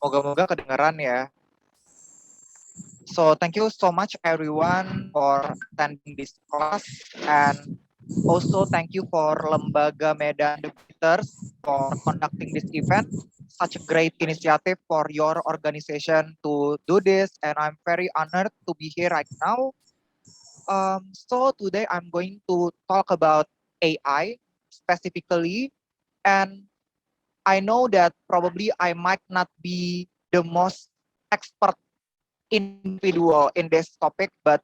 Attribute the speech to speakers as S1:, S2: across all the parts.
S1: Moga-moga kedengaran ya. So thank you so much everyone for attending this class, and also thank you for Lembaga Medan Debaters for conducting this event. Such a great initiative for your organization to do this, and I'm very honored to be here right now. So today I'm going to talk about AI specifically, and I know that probably I might not be the most expert individual in this topic, but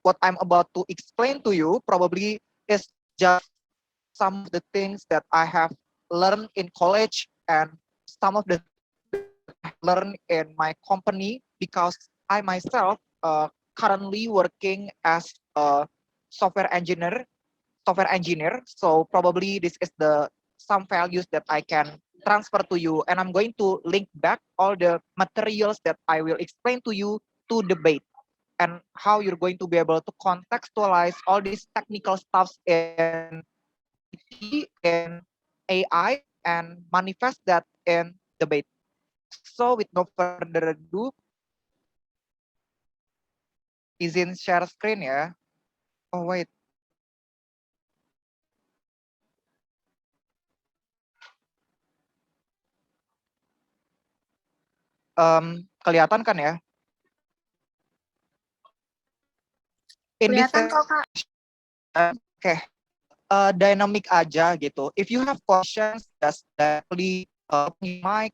S1: what I'm about to explain to you probably is just some of the things that I have learned in college and some of the learned in my company, because I myself currently working as a software engineer so probably this is the some values that I can transfer to you, and I'm going to link back all the materials that I will explain to you to debate, and how you're going to be able to contextualize all these technical stuffs in in AI and manifest that in debate. So with no further ado, izin share screen ya. Oh wait, kelihatan kan ya? In this
S2: Kelihatan kok, Kak.
S1: okay, dynamic aja gitu. If you have questions, just directly mic.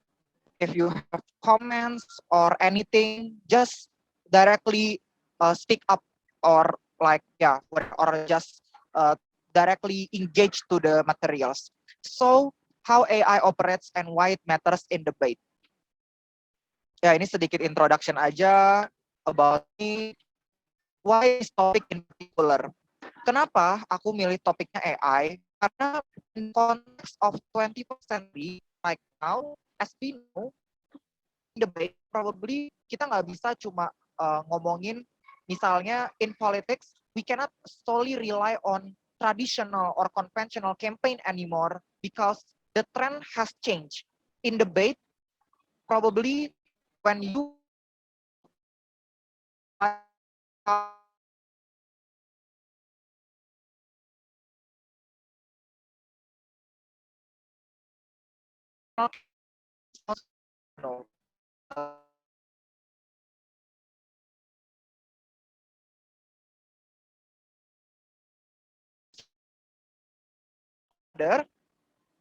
S1: If you have comments or anything, just directly speak up, or like or just directly engage to the materials. So how AI operates and why it matters in debate. Ya, ini sedikit introduction aja about me. Why this topic in particular? Kenapa aku milih topiknya AI? Karena in context of 21st century, like now, as we know, debate probably kita nggak bisa cuma ngomongin, misalnya in politics, we cannot solely rely on traditional or conventional campaign anymore, because the trend has changed. In debate, probably when you no,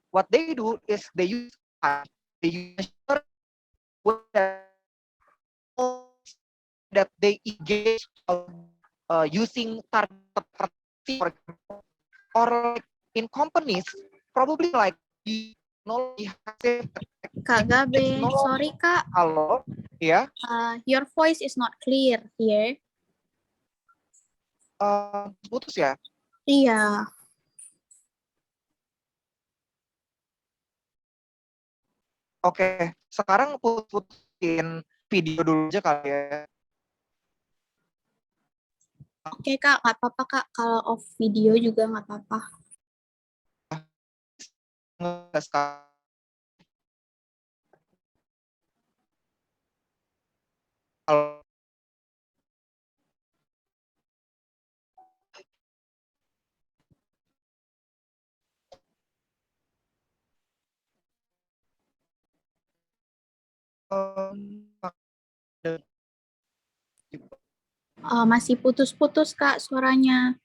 S1: what they do is they use that they engage using target, for example, or like in companies, probably like the technology
S2: Kak Gabe, sorry Kak.
S1: Halo, ya.
S2: Your voice is not clear here.
S1: Putus ya?
S2: Iya.
S1: Oke, sekarang putusin video dulu aja kali ya.
S2: Oke Kak, nggak apa-apa Kak. Kalau off video juga nggak apa-apa. Masih putus-putus Kak suaranya.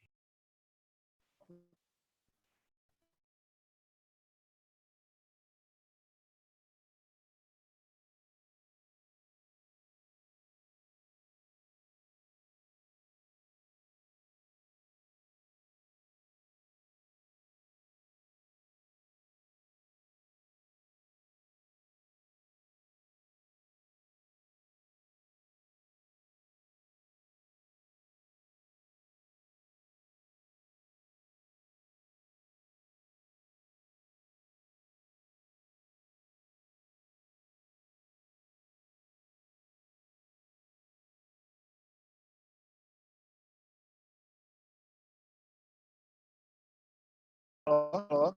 S1: Halo, halo.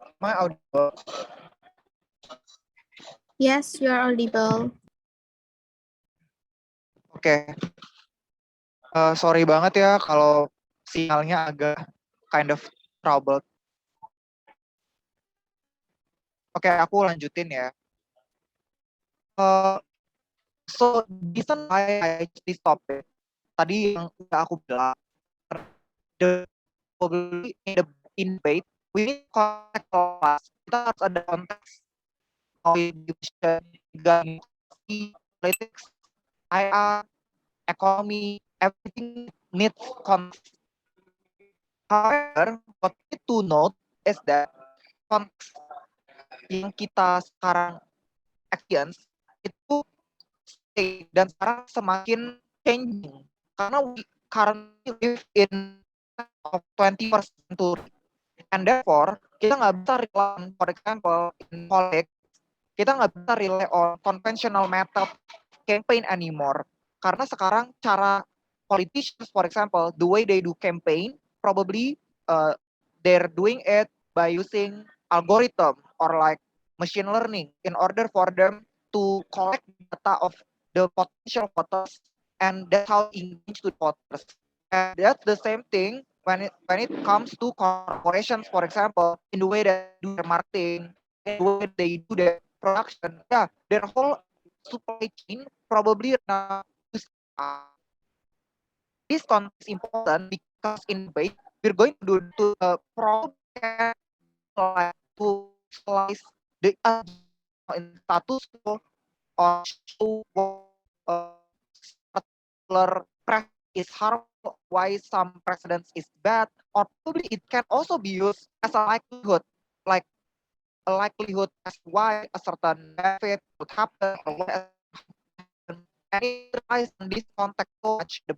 S1: Am I audible?
S2: Yes, you are audible.
S1: Oke. Sorry banget ya kalau sinyalnya agak kind of troubled. Oke, aku lanjutin ya. So, reason why I choose this topic, tadi yang udah aku bilang, the probably in debate, we need context class. Kita harus ada konteks, politics, IR, economy, everything needs context. However, what we need to note is that konteks yang kita sekarang experience itu stay dan sekarang semakin changing karena we currently live in of 21st century and therefore kita nggak bisa rely on, for example in politics, kita nggak bisa rely on conventional method campaign anymore karena sekarang cara politicians, for example, the way they do campaign probably they're doing it by using algorithm or like machine learning in order for them to collect data of the potential voters and that's how engage to voters. And that's the same thing when it comes to corporations, for example, in the way that do their marketing, in the way they do their production. Yeah, their whole supply chain probably now this context is important because in debate we're going to do to probably like to slice the in status quo or show particular president is harmful, why some precedents is bad, or probably it can also be used as a likelihood, like a likelihood as why a certain benefit would happen or what and it relies on this context so much the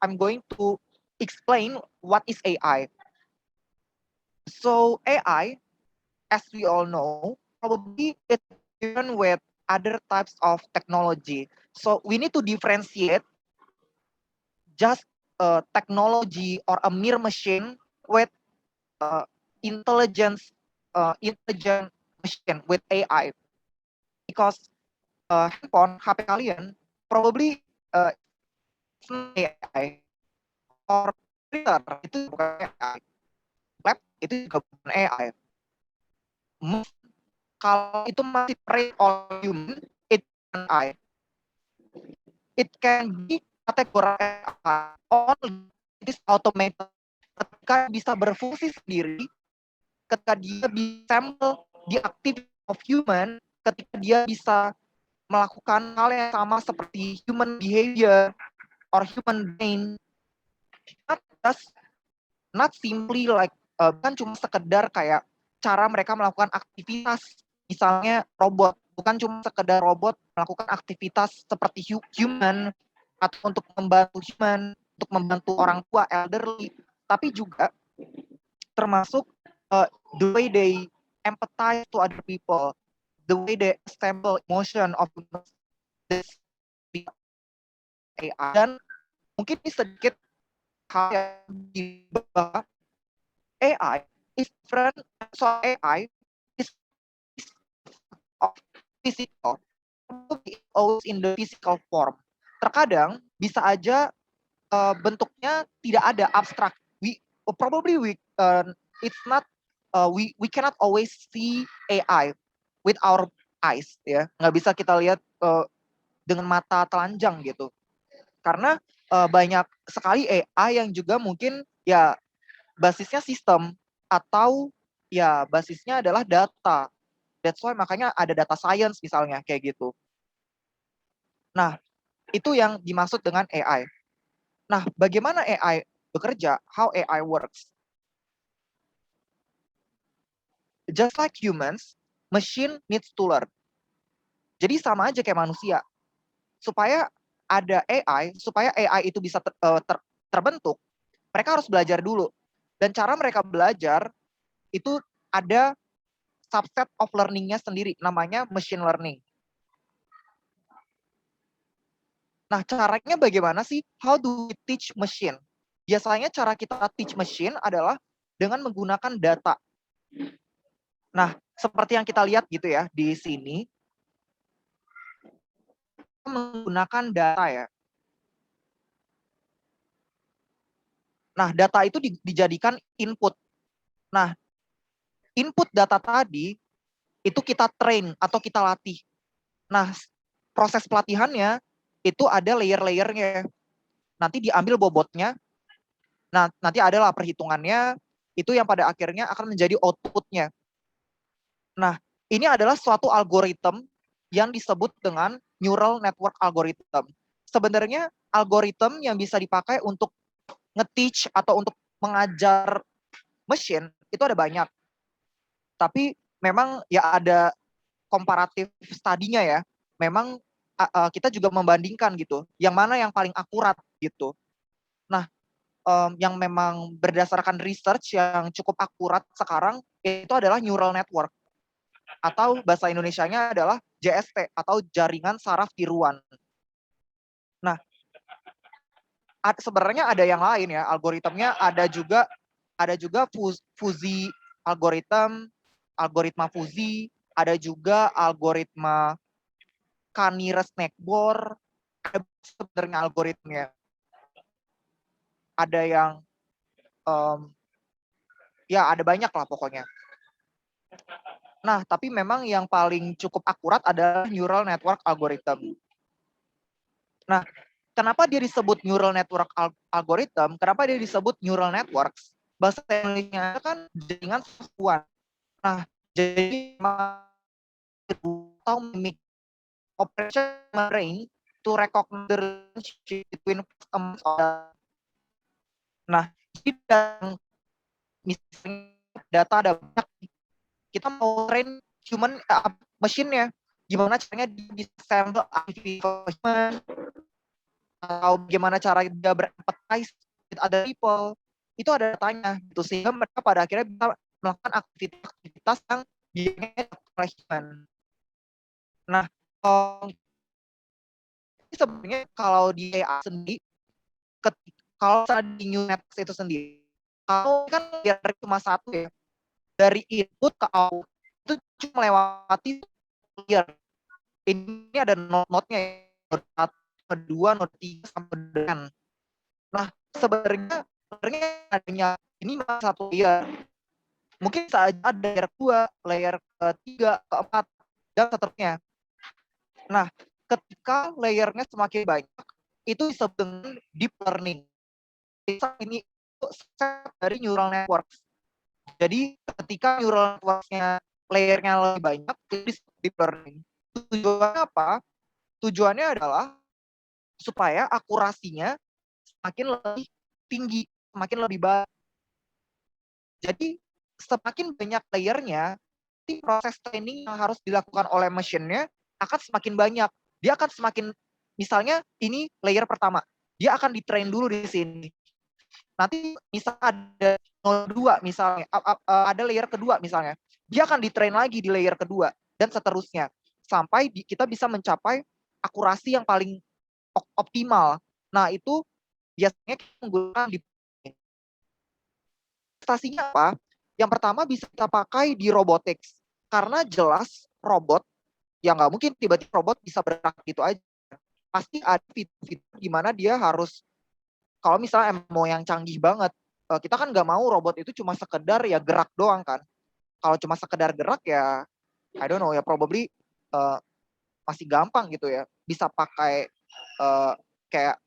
S1: I'm going to explain what is AI. So AI, as we all know, probably it's different with other types of technology. So we need to differentiate just technology or a mere machine with uh, intelligence, intelligent machine with AI. Because handphone, HP kalian probably AI or printer itu bukan AI, lab itu juga bukan AI. Kalau itu masih trained on human, it can AI. It can be categorized only it is automated. Ketika bisa berfungsi sendiri, ketika dia bisa sampel di activity of human, ketika dia bisa melakukan hal yang sama seperti human behavior or human brain, not just not simply like bukan cuma sekedar kayak cara mereka melakukan aktivitas, misalnya robot, bukan cuma sekedar robot melakukan aktivitas seperti human atau untuk membantu human, untuk membantu orang tua elderly, tapi juga termasuk the way they empathize to other people, the way they assemble emotion of this AI. Dan mungkin ini sedikit hal yang di bawah AI is different. So AI is of physical, always in the physical form. Terkadang bisa aja bentuknya tidak ada abstrak. It's not we cannot always see AI with our eyes, ya. Nggak bisa kita lihat dengan mata telanjang gitu. Karena banyak sekali AI yang juga mungkin ya basisnya sistem atau ya basisnya adalah data. That's why makanya ada data science misalnya kayak gitu. Nah, itu yang dimaksud dengan AI. Nah, bagaimana AI bekerja? How AI works? Just like humans, machine needs to learn. Jadi sama aja kayak manusia. Supaya ada AI, supaya AI itu bisa terbentuk, mereka harus belajar dulu. Dan cara mereka belajar itu ada subset of learning-nya sendiri, namanya machine learning. Nah, caranya bagaimana sih? How do we teach machine? Biasanya cara kita teach machine adalah dengan menggunakan data. Nah, seperti yang kita lihat gitu ya di sini, menggunakan data ya. Nah, data itu dijadikan input. Nah, input data tadi itu kita train atau kita latih. Nah, proses pelatihannya itu ada layer-layernya. Nanti diambil bobotnya. Nah, nanti adalah perhitungannya, itu yang pada akhirnya akan menjadi outputnya. Nah, ini adalah suatu algoritma yang disebut dengan neural network algorithm. Sebenarnya algoritma yang bisa dipakai untuk nge-teach atau untuk mengajar mesin itu ada banyak. Tapi memang ya ada komparatif studinya ya. Memang kita juga membandingkan gitu, yang mana yang paling akurat gitu. Nah, yang memang berdasarkan research yang cukup akurat sekarang itu adalah neural network, atau bahasa Indonesianya adalah JST atau jaringan saraf tiruan. Nah, sebenarnya ada yang lain ya, algoritmnya ada juga fusi algoritma fusi, ada juga algoritma Canirac-Snakebor, ada sebenarnya algoritmnya. Ada yang ya ada banyak lah pokoknya. Nah, tapi memang yang paling cukup akurat adalah neural network algorithm. Nah, kenapa dia disebut neural network algorithm? Kenapa dia disebut neural networks? Bahasa Indonesia kan jaringan satuan. Nah, jadi atau mimic operation brain to recognize the relationship between Nah, misalnya data ada banyak, kita mau train human machine-nya, gimana caranya dia bisa sample human, atau bagaimana cara dia berempathize with other people, itu ada datanya gitu, sehingga mereka pada akhirnya bisa melakukan aktivitas yang dilakukan oleh human. Nah, sebenarnya kalau di AI sendiri, kalau di new networks itu sendiri, kalau kan biar cuma satu ya, dari input ke output itu cuma melewati layer. Ini ada node-nya, node 1, node 2, node 3 sampai dengan. Nah, sebenarnya adanya ini satu layer. Mungkin saja ada layer 2, layer ketiga, keempat, dan seterusnya. Nah, ketika layernya semakin banyak, itu disebut dengan deep learning. Ini set dari neural network. Jadi ketika neural network-nya layernya lebih banyak, itu disebut deep learning. Tujuannya apa? Tujuannya adalah supaya akurasinya semakin lebih tinggi, semakin lebih baik. Jadi semakin banyak layernya, proses training yang harus dilakukan oleh mesinnya akan semakin banyak. Dia akan semakin, misalnya ini layer pertama, dia akan ditrain dulu di sini. Nanti misal ada 02 misalnya, ada layer kedua misalnya, dia akan ditrain lagi di layer kedua, dan seterusnya. Sampai kita bisa mencapai akurasi yang paling optimal. Nah, itu biasanya kita menggunakan di investasinya apa? Yang pertama bisa kita pakai di robotics. Karena jelas robot, ya nggak mungkin tiba-tiba robot bisa bergerak gitu aja. pasti ada fitur-fitur di mana dia harus, kalau misalnya mau yang canggih banget, kita kan nggak mau robot itu cuma sekedar ya gerak doang kan. Kalau cuma sekedar gerak ya, I don't know ya, probably masih gampang gitu ya. Bisa pakai kayak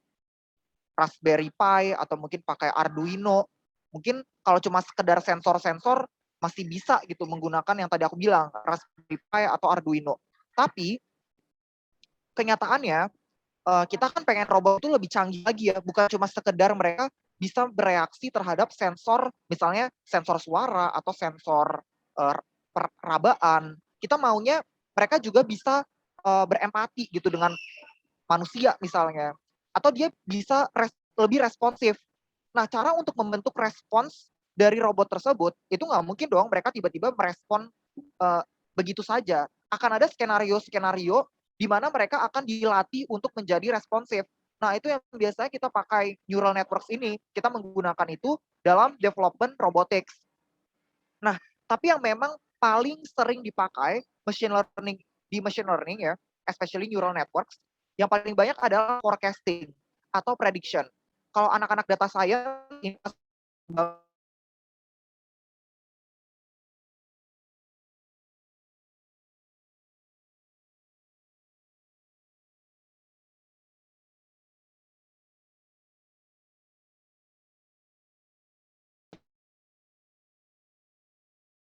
S1: Raspberry Pi atau mungkin pakai Arduino. Mungkin kalau cuma sekedar sensor-sensor masih bisa gitu menggunakan yang tadi aku bilang, Raspberry Pi atau Arduino. Tapi kenyataannya kita kan pengen robot itu lebih canggih lagi ya, bukan cuma sekedar mereka bisa bereaksi terhadap sensor, misalnya sensor suara atau sensor perabaan. Kita maunya mereka juga bisa berempati gitu dengan manusia misalnya, atau dia bisa lebih responsif. Nah, cara untuk membentuk respons dari robot tersebut itu nggak mungkin dong mereka tiba-tiba merespon begitu saja. Akan ada skenario-skenario di mana mereka akan dilatih untuk menjadi responsif. Nah, itu yang biasanya kita pakai neural networks ini. Kita menggunakan itu dalam development robotics. Nah, tapi yang memang paling sering dipakai machine learning ya, especially neural networks, yang paling banyak adalah forecasting atau prediction. Kalau anak-anak data science ini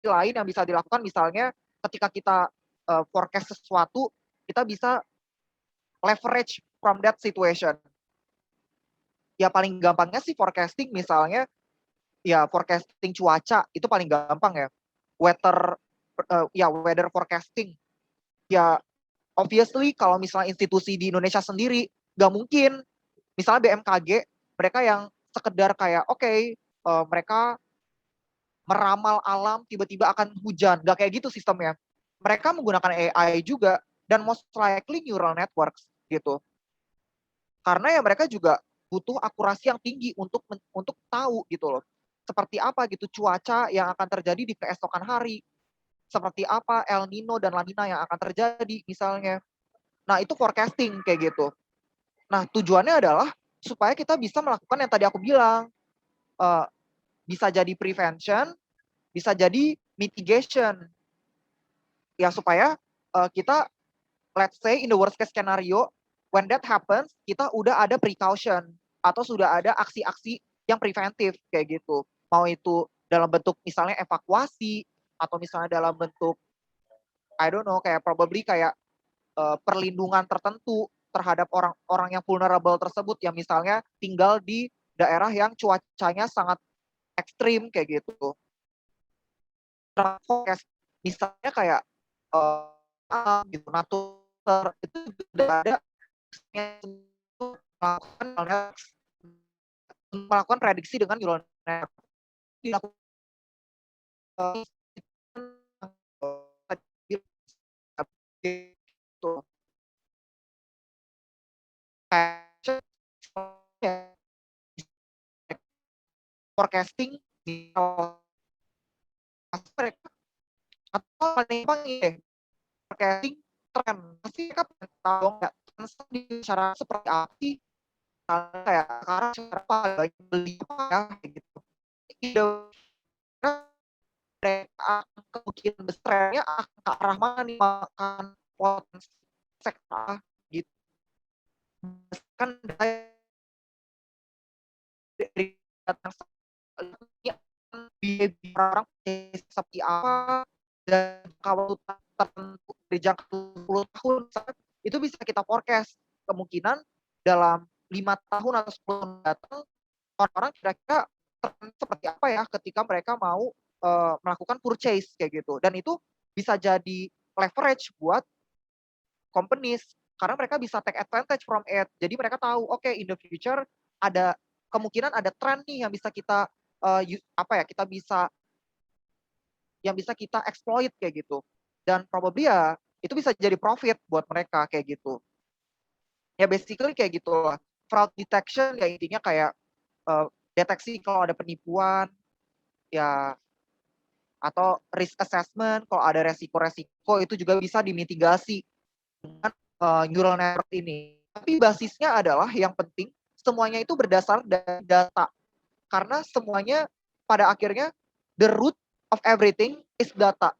S1: lain yang bisa dilakukan misalnya ketika kita forecast sesuatu, kita bisa leverage from that situation. Ya paling gampangnya sih forecasting misalnya, ya forecasting cuaca itu paling gampang ya. Weather forecasting. Ya obviously kalau misalnya institusi di Indonesia sendiri nggak mungkin, misalnya BMKG mereka yang sekedar kayak mereka meramal alam tiba-tiba akan hujan, nggak kayak gitu sistemnya. Mereka menggunakan AI juga dan most likely neural networks gitu. Karena ya mereka juga butuh akurasi yang tinggi untuk tahu gitu loh. Seperti apa gitu cuaca yang akan terjadi di keesokan hari. Seperti apa El Nino dan La Nina yang akan terjadi misalnya. Nah, itu forecasting kayak gitu. Nah, tujuannya adalah supaya kita bisa melakukan yang tadi aku bilang. Eh, Bisa jadi prevention, bisa jadi mitigation. Ya supaya kita, let's say in the worst case scenario, when that happens, kita udah ada precaution atau sudah ada aksi-aksi yang preventif kayak gitu. Mau itu dalam bentuk misalnya evakuasi atau misalnya dalam bentuk I don't know kayak probably kayak perlindungan tertentu terhadap orang-orang yang vulnerable tersebut yang misalnya tinggal di daerah yang cuacanya sangat ekstrim kayak gitu. Forecast misalnya kayak gitu natur itu sudah ada melakukan melakukan prediksi dengan neural network dilakukan gitu. Kayak forecasting di mereka atau paling gampang ini forecasting tren pasti mereka pengen tahu nggak tren di masyarakat seperti apa sih, kayak sekarang siapa lagi beli apa ya kayak gitu. Ide mereka kemungkinan besarnya akan ke arah mana nih makan potensi sektor gitu kan dari datang behavior orang seperti apa dan kalau tertentu dari jangka 10 tahun itu bisa kita forecast kemungkinan dalam 5 tahun atau 10 tahun datang orang-orang kira-kira seperti apa ya ketika mereka mau melakukan purchase kayak gitu dan itu bisa jadi leverage buat companies karena mereka bisa take advantage from it. Jadi mereka tahu in the future ada kemungkinan ada tren nih yang bisa kita kita bisa yang bisa kita exploit kayak gitu. Dan probably ya itu bisa jadi profit buat mereka kayak gitu. Ya basically kayak gitu lah. Fraud detection ya intinya kayak deteksi kalau ada penipuan ya atau risk assessment kalau ada resiko-resiko itu juga bisa dimitigasi dengan neural network ini. Tapi basisnya adalah yang penting semuanya itu berdasar dari data. Karena semuanya pada akhirnya the root of everything is data.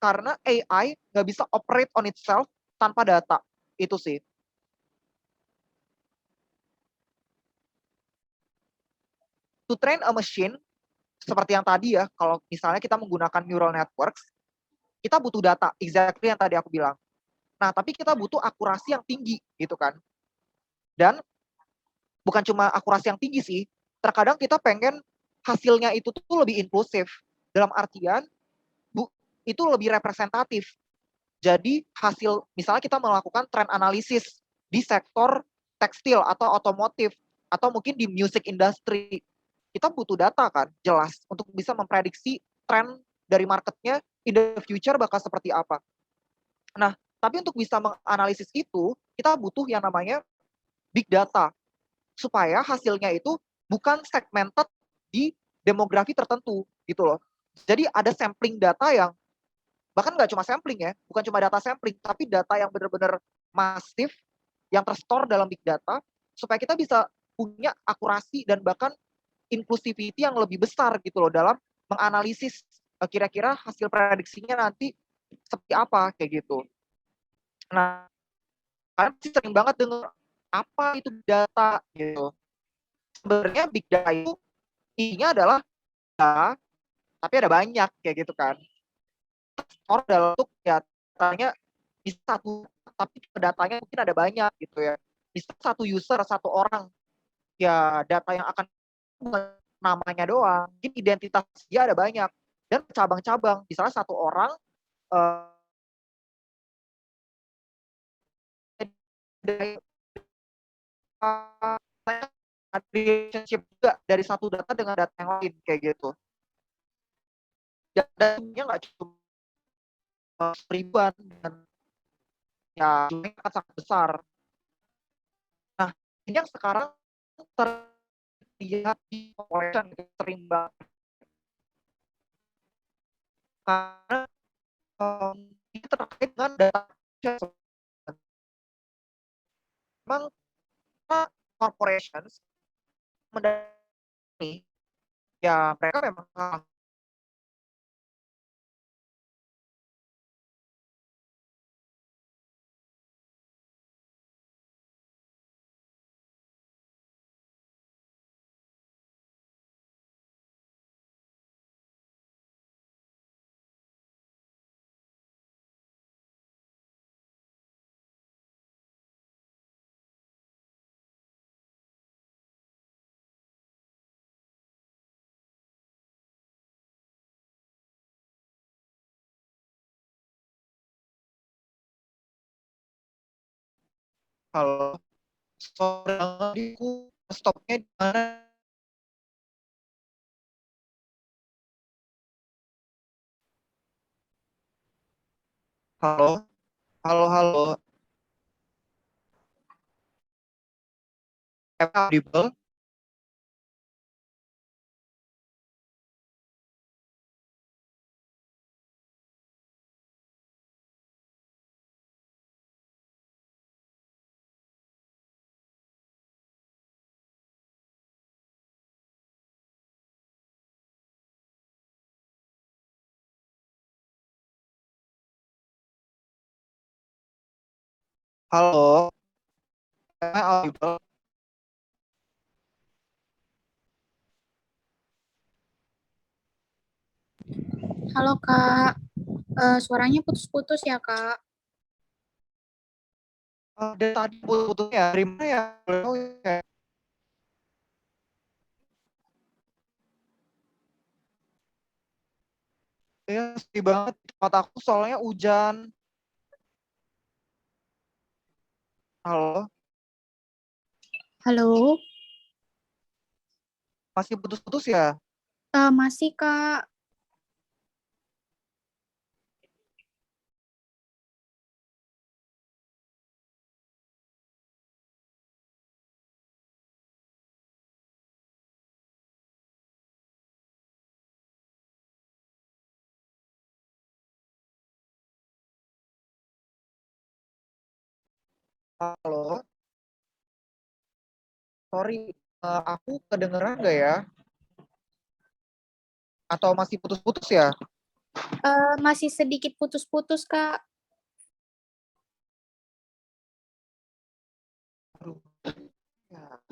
S1: Karena AI nggak bisa operate on itself tanpa data. Itu sih. To train a machine, seperti yang tadi ya, kalau misalnya kita menggunakan neural networks, kita butuh data, exactly yang tadi aku bilang. Nah, tapi kita butuh akurasi yang tinggi, gitu kan. Dan bukan cuma akurasi yang tinggi sih, terkadang kita pengen hasilnya itu tuh lebih inklusif. Dalam artian, itu lebih representatif. Jadi hasil, misalnya kita melakukan trend analisis di sektor tekstil atau otomotif, atau mungkin di music industry. Kita butuh data kan, jelas, untuk bisa memprediksi tren dari marketnya in the future bakal seperti apa. Nah, tapi untuk bisa menganalisis itu, kita butuh yang namanya big data, supaya hasilnya itu bukan segmented di demografi tertentu, gitu loh. Jadi ada sampling data yang, bahkan nggak cuma sampling ya, bukan cuma data sampling, tapi data yang benar-benar masif, yang terstore dalam big data, supaya kita bisa punya akurasi dan bahkan inclusivity yang lebih besar gitu loh dalam menganalisis kira-kira hasil prediksinya nanti seperti apa kayak gitu. Nah, kalian pasti sering banget dengar apa itu data gitu. Sebenarnya big data itu intinya adalah data, tapi ada banyak kayak gitu kan. Orang dalam bentuk ya datanya bisa satu, tapi datanya mungkin ada banyak gitu ya. Bisa satu user, satu orang, ya data yang akan namanya doang, mungkin identitas dia ada banyak dan cabang-cabang. Misalnya satu orang relationship juga dari satu data dengan data yang lain kayak gitu. Datanya nggak cuma ribuan dan ya jumlahnya akan sangat besar. Nah, ini yang sekarang terlihat di population itu sering banget karena ini terkait dengan data. Memang corporations mendalami ya mereka memang kalau saudaraku stopnya di mana. Halo, halo, halo, am I audible? Halo, am I audible?
S2: Halo Kak, suaranya putus-putus ya Kak.
S1: Dari tadi putus-putusnya dari mana ya? Boleh tahu ya? Ya, sedih banget di tempat aku soalnya hujan. Halo,
S2: Halo,
S1: masih putus-putus ya?
S2: masih Kak.
S1: Halo, Sorry, aku kedengeran nggak ya? Atau masih putus-putus ya?
S2: Masih sedikit putus-putus, Kak.
S1: Aduh, ya.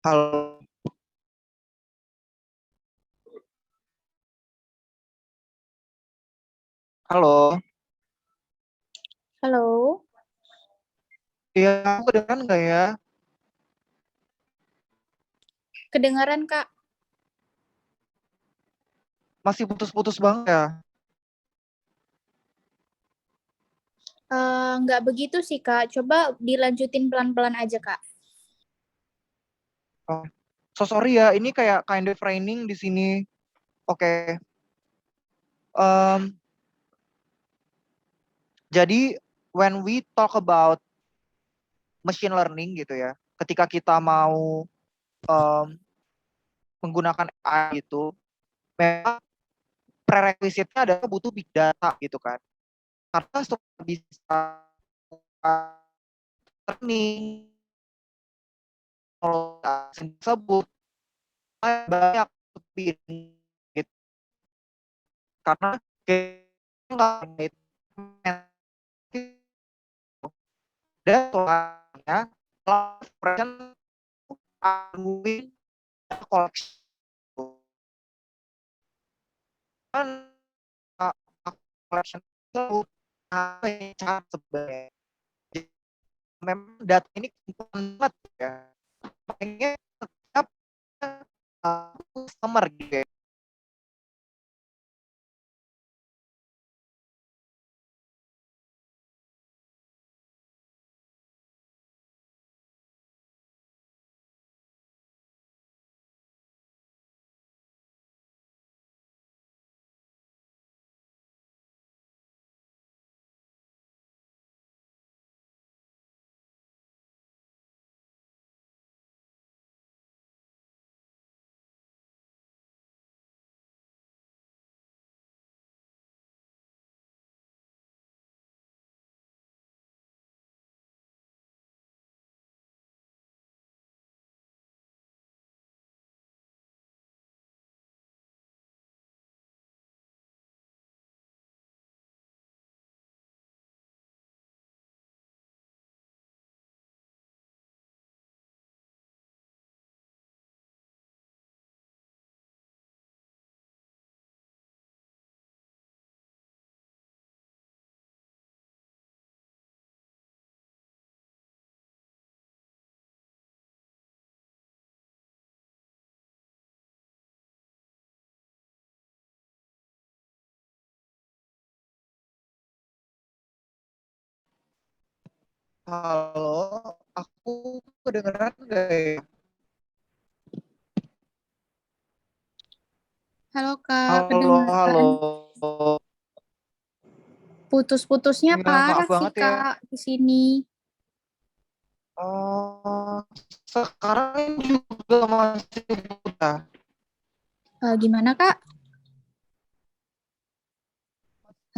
S1: Halo, halo.
S2: Halo,
S1: Iya, aku kedengeran nggak ya?
S2: kedengaran, Kak?
S1: Masih putus-putus banget ya?
S2: Nggak begitu sih, Kak. Coba dilanjutin pelan-pelan aja, Kak.
S1: Oh, so sorry ya. Ini kayak kind of raining di sini. Oke. Em, jadi when we talk about machine learning gitu ya, ketika kita mau em, menggunakan AI itu, memang prerequisite-nya adalah butuh big data gitu kan. Karena supaya bisa training tersebut banyak gitu. Karena nggak dan soalnya operation doing collection kan collection itu apa yang cara sebenarnya. Jadi, memang data ini penting banget ya. Makanya setiap customer gitu ya. Halo, aku kedengeran nggak ya?
S2: Halo, Kak.
S1: Halo, halo.
S2: Kedengaran. Putus-putusnya
S1: Ya, maaf
S2: parah sih,
S1: banget ya.
S2: Kak, di sini.
S1: Oh, sekarang juga masih buta.
S2: Gimana, Kak?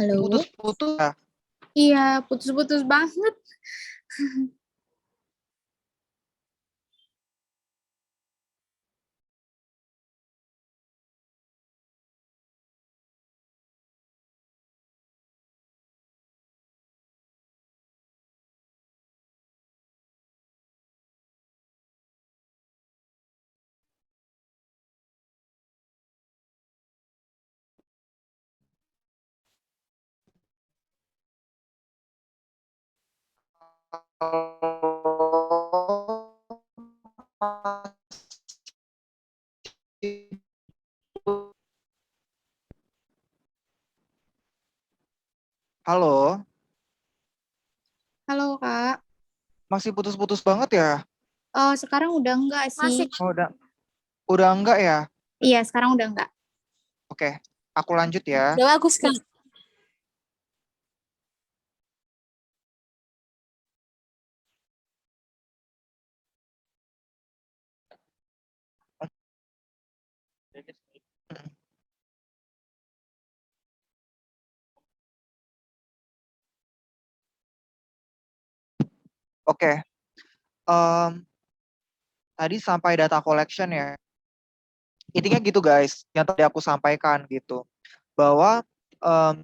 S2: Halo?
S1: Putus-putus ya.
S2: Iya, putus-putus banget.
S1: Halo,
S2: Halo, Kak.
S1: Masih putus-putus banget ya?
S2: Oh, sekarang udah enggak sih.
S1: Oh, udah enggak ya?
S2: Iya, sekarang udah enggak.
S1: Oke, aku lanjut ya.
S2: Udah bagus, Kak.
S1: Oke, em, tadi sampai data collection ya. Intinya gitu guys, yang tadi aku sampaikan gitu. Bahwa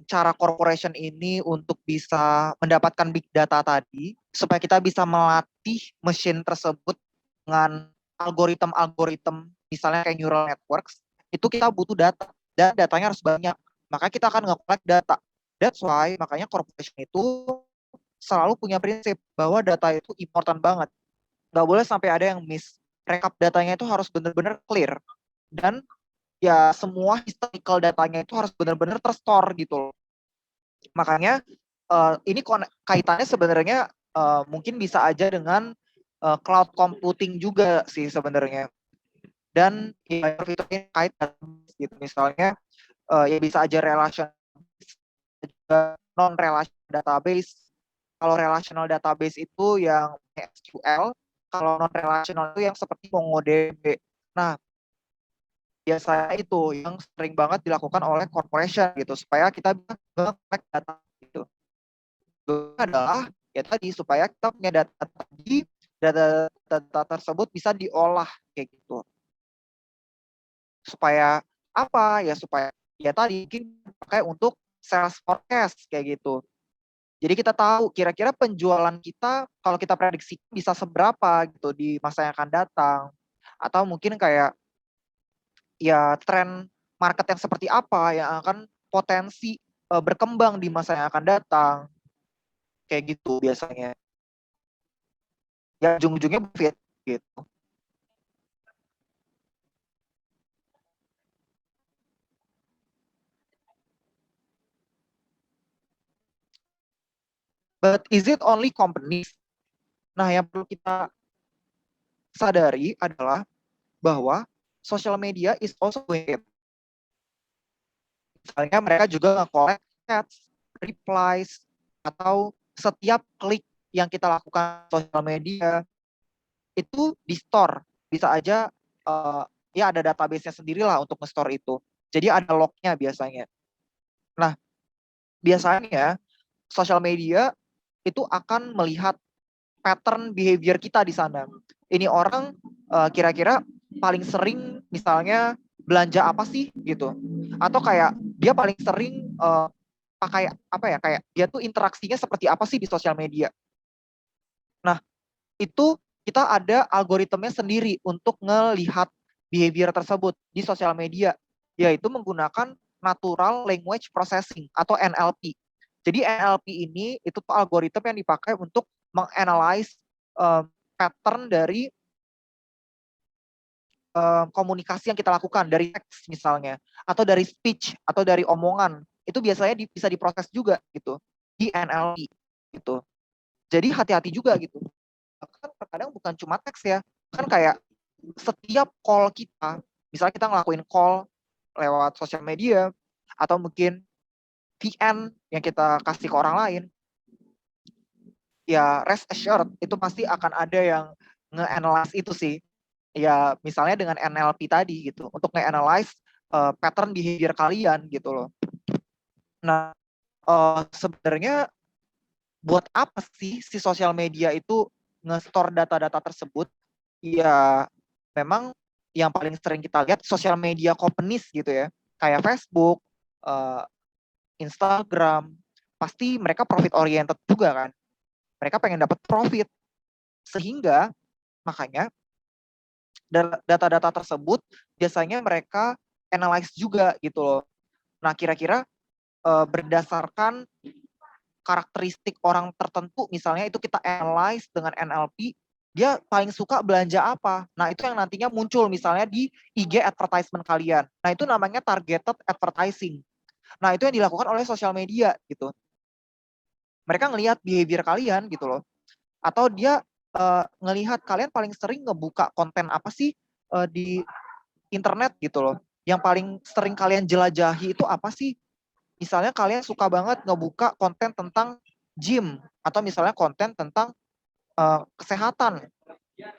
S1: cara corporation ini untuk bisa mendapatkan big data tadi, supaya kita bisa melatih mesin tersebut dengan algoritma-algoritma, misalnya kayak neural networks, itu kita butuh data. Dan datanya harus banyak. Maka kita akan nge-collect data. That's why, makanya corporation itu selalu punya prinsip bahwa data itu important banget. Nggak boleh sampai ada yang miss. Rekap datanya itu harus benar-benar clear. Dan ya semua historical datanya itu harus benar-benar terstore gitu loh. Makanya ini kaitannya sebenarnya mungkin bisa aja dengan cloud computing juga sih sebenarnya. Dan ya, fitur ini kaitan gitu. Misalnya ya bisa aja relation non relational database. Kalau relational database itu yang SQL, kalau non relational itu yang seperti MongoDB. Nah, biasanya itu yang sering banget dilakukan oleh corporation gitu supaya kita bisa nge-collect data gitu. Itu adalah ya tadi supaya kita punya data tadi, data tersebut bisa diolah kayak gitu. Supaya apa? Ya supaya ya tadi mungkin pakai untuk sales forecast kayak gitu. Jadi kita tahu kira-kira penjualan kita kalau kita prediksi bisa seberapa gitu di masa yang akan datang. Atau mungkin kayak ya tren market yang seperti apa yang akan potensi berkembang di masa yang akan datang kayak gitu biasanya ya ujung-ujungnya profit gitu. But is it only companies? Nah, yang perlu kita sadari adalah bahwa social media is also doing it. Misalnya mereka juga nge-collect chats, replies, atau setiap klik yang kita lakukan di sosial media itu di store. Bisa aja ya ada database-nya sendiri lah untuk nge-store itu. Jadi ada log-nya biasanya. Nah, biasanya sosial media itu akan melihat pattern behavior kita di sana. Ini orang kira-kira paling sering misalnya belanja apa sih gitu. Atau kayak dia paling sering pakai apa ya kayak dia tuh interaksinya seperti apa sih di sosial media. Nah, itu kita ada algoritmanya sendiri untuk ngelihat behavior tersebut di sosial media, yaitu menggunakan natural language processing atau NLP. Jadi NLP ini itu tuh algoritma yang dipakai untuk menganalyze pattern dari komunikasi yang kita lakukan dari teks misalnya, atau dari speech atau dari omongan. Itu biasanya bisa diproses juga gitu di NLP gitu. Jadi hati-hati juga gitu. Kan terkadang bukan cuma teks ya, kan kayak setiap call kita, misalnya kita ngelakuin call lewat sosial media, atau mungkin VN yang kita kasih ke orang lain, ya rest assured itu pasti akan ada yang nge-analyze itu sih. Ya misalnya dengan NLP tadi gitu, untuk nge-analyze pattern behavior kalian gitu loh. Nah, sebenarnya buat apa sih si sosial media itu nge-store data-data tersebut? Ya memang yang paling sering kita lihat sosial media companies gitu ya, kayak Facebook, eh, Instagram, pasti mereka profit oriented juga kan. Mereka pengen dapat profit, sehingga makanya data-data tersebut biasanya mereka analyze juga gitu loh. Nah kira-kira berdasarkan karakteristik orang tertentu, misalnya itu kita analyze dengan NLP, dia paling suka belanja apa. Nah, itu yang nantinya muncul misalnya di IG advertisement kalian. Nah, itu namanya targeted advertising. Nah, itu yang dilakukan oleh sosial media gitu. Mereka ngelihat behavior kalian gitu loh. Atau dia ngelihat kalian paling sering ngebuka konten apa sih di internet gitu loh. Yang paling sering kalian jelajahi itu apa sih? Misalnya kalian suka banget ngebuka konten tentang gym atau misalnya konten tentang kesehatan.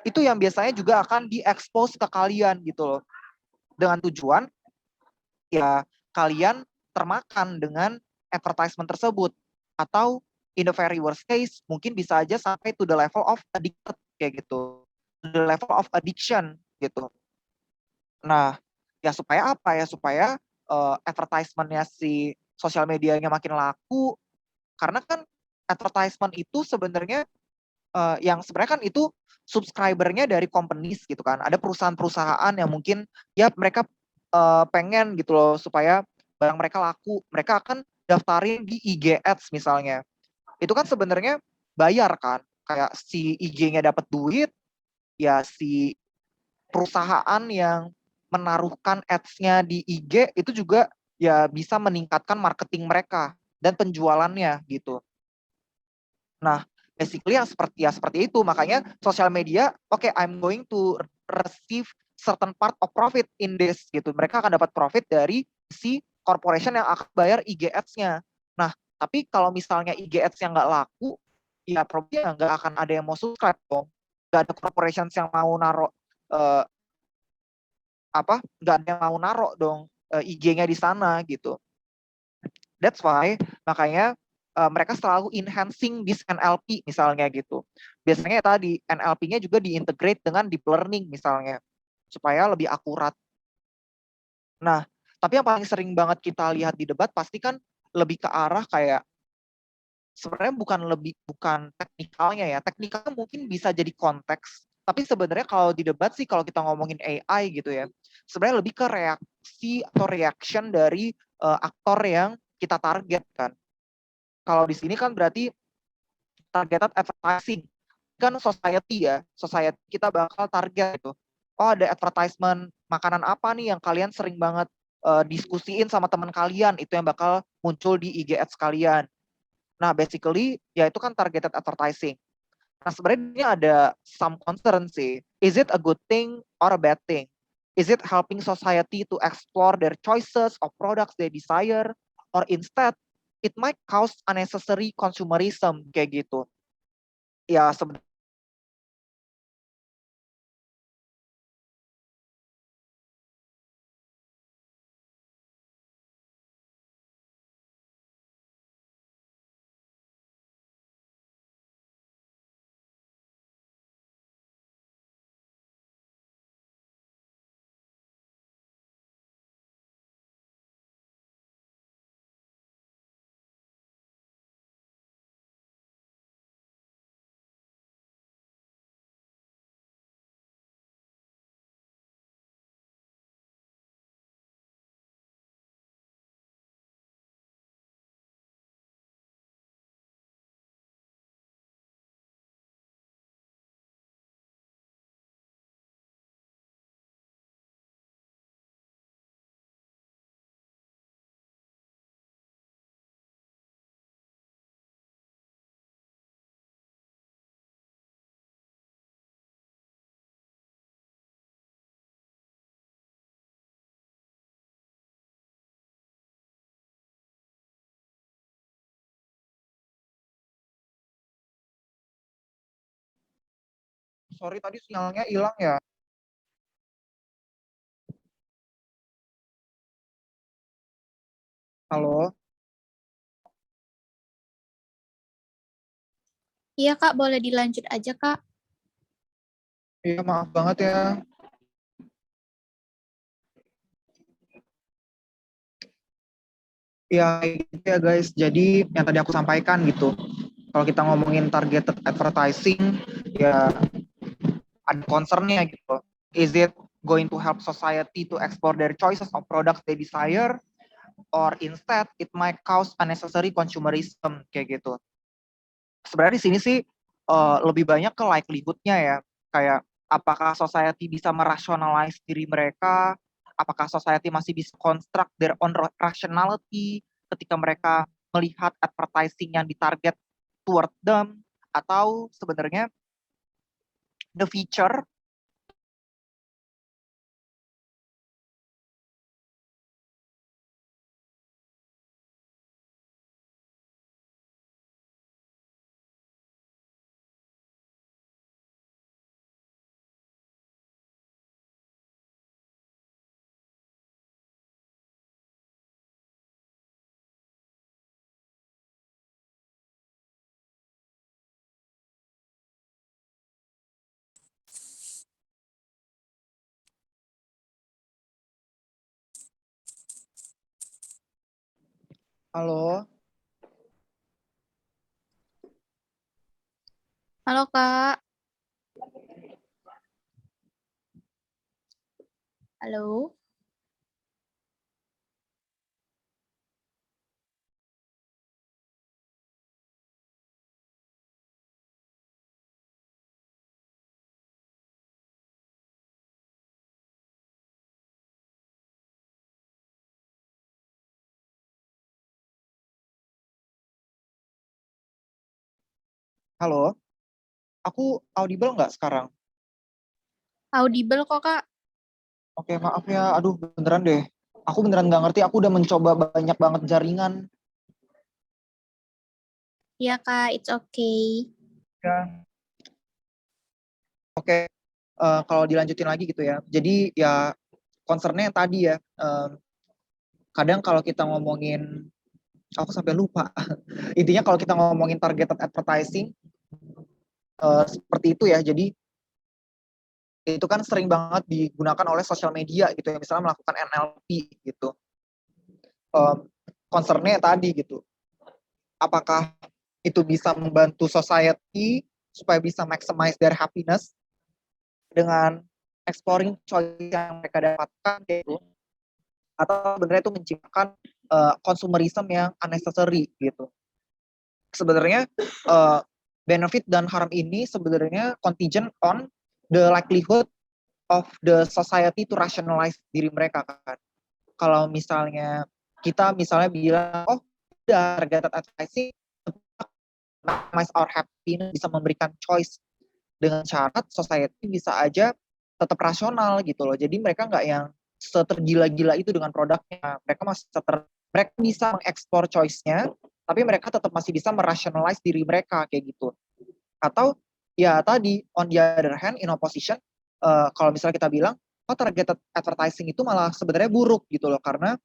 S1: Itu yang biasanya juga akan diekspos ke kalian gitu loh. Dengan tujuan ya kalian termakan dengan advertisement tersebut. Atau in the very worst case mungkin bisa aja sampai to the level of addicted kayak gitu. To the level of addiction gitu. Nah, ya supaya apa ya? Supaya advertisementnya si sosial medianya makin laku. Karena kan advertisement itu sebenarnya yang sebenarnya kan itu subscribernya dari companies gitu kan. Ada perusahaan-perusahaan yang mungkin ya mereka pengen gitu loh supaya barang mereka laku. Mereka akan daftarin di IG Ads misalnya. Itu kan sebenarnya bayar kan. Kayak si IG-nya dapat duit, ya si perusahaan yang menaruhkan ads-nya di IG itu juga ya bisa meningkatkan marketing mereka dan penjualannya gitu. Nah, basically yang seperti itu. Makanya sosial media, oke, I'm going to receive certain part of profit in this gitu. Mereka akan dapat profit dari si corporation yang akan bayar IG ads-nya. Nah, tapi kalau misalnya IG ads-nya nggak laku, ya probably nggak akan ada yang mau subscribe dong. Nggak ada corporations yang mau naruh uh, nggak ada yang mau naruh dong IG-nya di sana gitu. That's why makanya mereka selalu enhancing this NLP misalnya gitu. Biasanya tadi NLP-nya juga diintegrate dengan deep learning misalnya supaya lebih akurat. Nah, tapi yang paling sering banget kita lihat di debat pasti kan lebih ke arah kayak sebenarnya bukan teknikalnya ya. Teknikalnya mungkin bisa jadi konteks, tapi sebenarnya kalau di debat sih kalau kita ngomongin AI gitu ya, sebenarnya lebih ke reaksi atau reaction dari aktor yang kita target kan. Kalau di sini kan berarti targeted advertising. Kan society ya, society kita bakal target gitu. Oh ada advertisement makanan apa nih yang kalian sering banget diskusiin sama teman kalian, itu yang bakal muncul di IG ads kalian. Nah basically ya itu kan targeted advertising. Nah sebenarnya ini ada some concern sih. Is it a good thing or a bad thing? Is it helping society to explore their choices of products they desire? Or instead, it might cause unnecessary consumerism kayak gitu. Ya sebenarnya sorry tadi sinyalnya hilang ya. Halo.
S2: Iya Kak, boleh dilanjut aja Kak.
S1: Iya maaf banget ya. Ya gitu ya guys. Jadi yang tadi aku sampaikan gitu. Kalau kita ngomongin targeted advertising, ya ada concernnya gitu. Is it going to help society to explore their choices of products they desire, or instead it might cause unnecessary consumerism kayak gitu. Sebenarnya di sini sih lebih banyak ke likelihood-nya ya. Kayak apakah society bisa merationalize diri mereka, apakah society masih bisa construct their own rationality ketika mereka melihat advertising yang ditarget toward them, atau sebenarnya the feature Halo,
S2: Halo Kak. Halo.
S1: halo. Aku audible nggak sekarang?
S2: Audible kok Kak.
S1: Oke, maaf ya. Aduh, beneran deh. Aku beneran nggak ngerti. Aku udah mencoba banyak banget jaringan.
S2: Iya Kak, it's okay.
S1: Ya. Oke, kalau dilanjutin lagi gitu ya. Jadi ya concernnya yang tadi ya. Kadang kalau kita ngomongin, aku sampai lupa. Intinya kalau kita ngomongin targeted advertising, seperti itu ya. Jadi itu kan sering banget digunakan oleh sosial media gitu ya. Misalnya melakukan NLP gitu. Concernnya tadi gitu. Apakah itu bisa membantu society supaya bisa maximize their happiness dengan exploring choice yang mereka dapatkan gitu, atau sebenarnya itu menciptakan consumerism yang unnecessary gitu. Sebenarnya benefit dan harm ini sebenarnya contingent on the likelihood of the society to rationalize diri mereka kan. Kalau misalnya kita misalnya bilang, oh udah targeted advertising maximize our happiness, bisa memberikan choice dengan syarat society bisa aja tetap rasional gitu loh. Jadi mereka nggak yang setergila-gila itu dengan produknya. Mereka masih mereka bisa mengeksplor choice-nya, tapi mereka tetap masih bisa merationalize diri mereka kayak gitu. Atau ya tadi on the other hand in opposition, kalau misalnya kita bilang oh targeted advertising itu malah sebenarnya buruk gitu loh, karena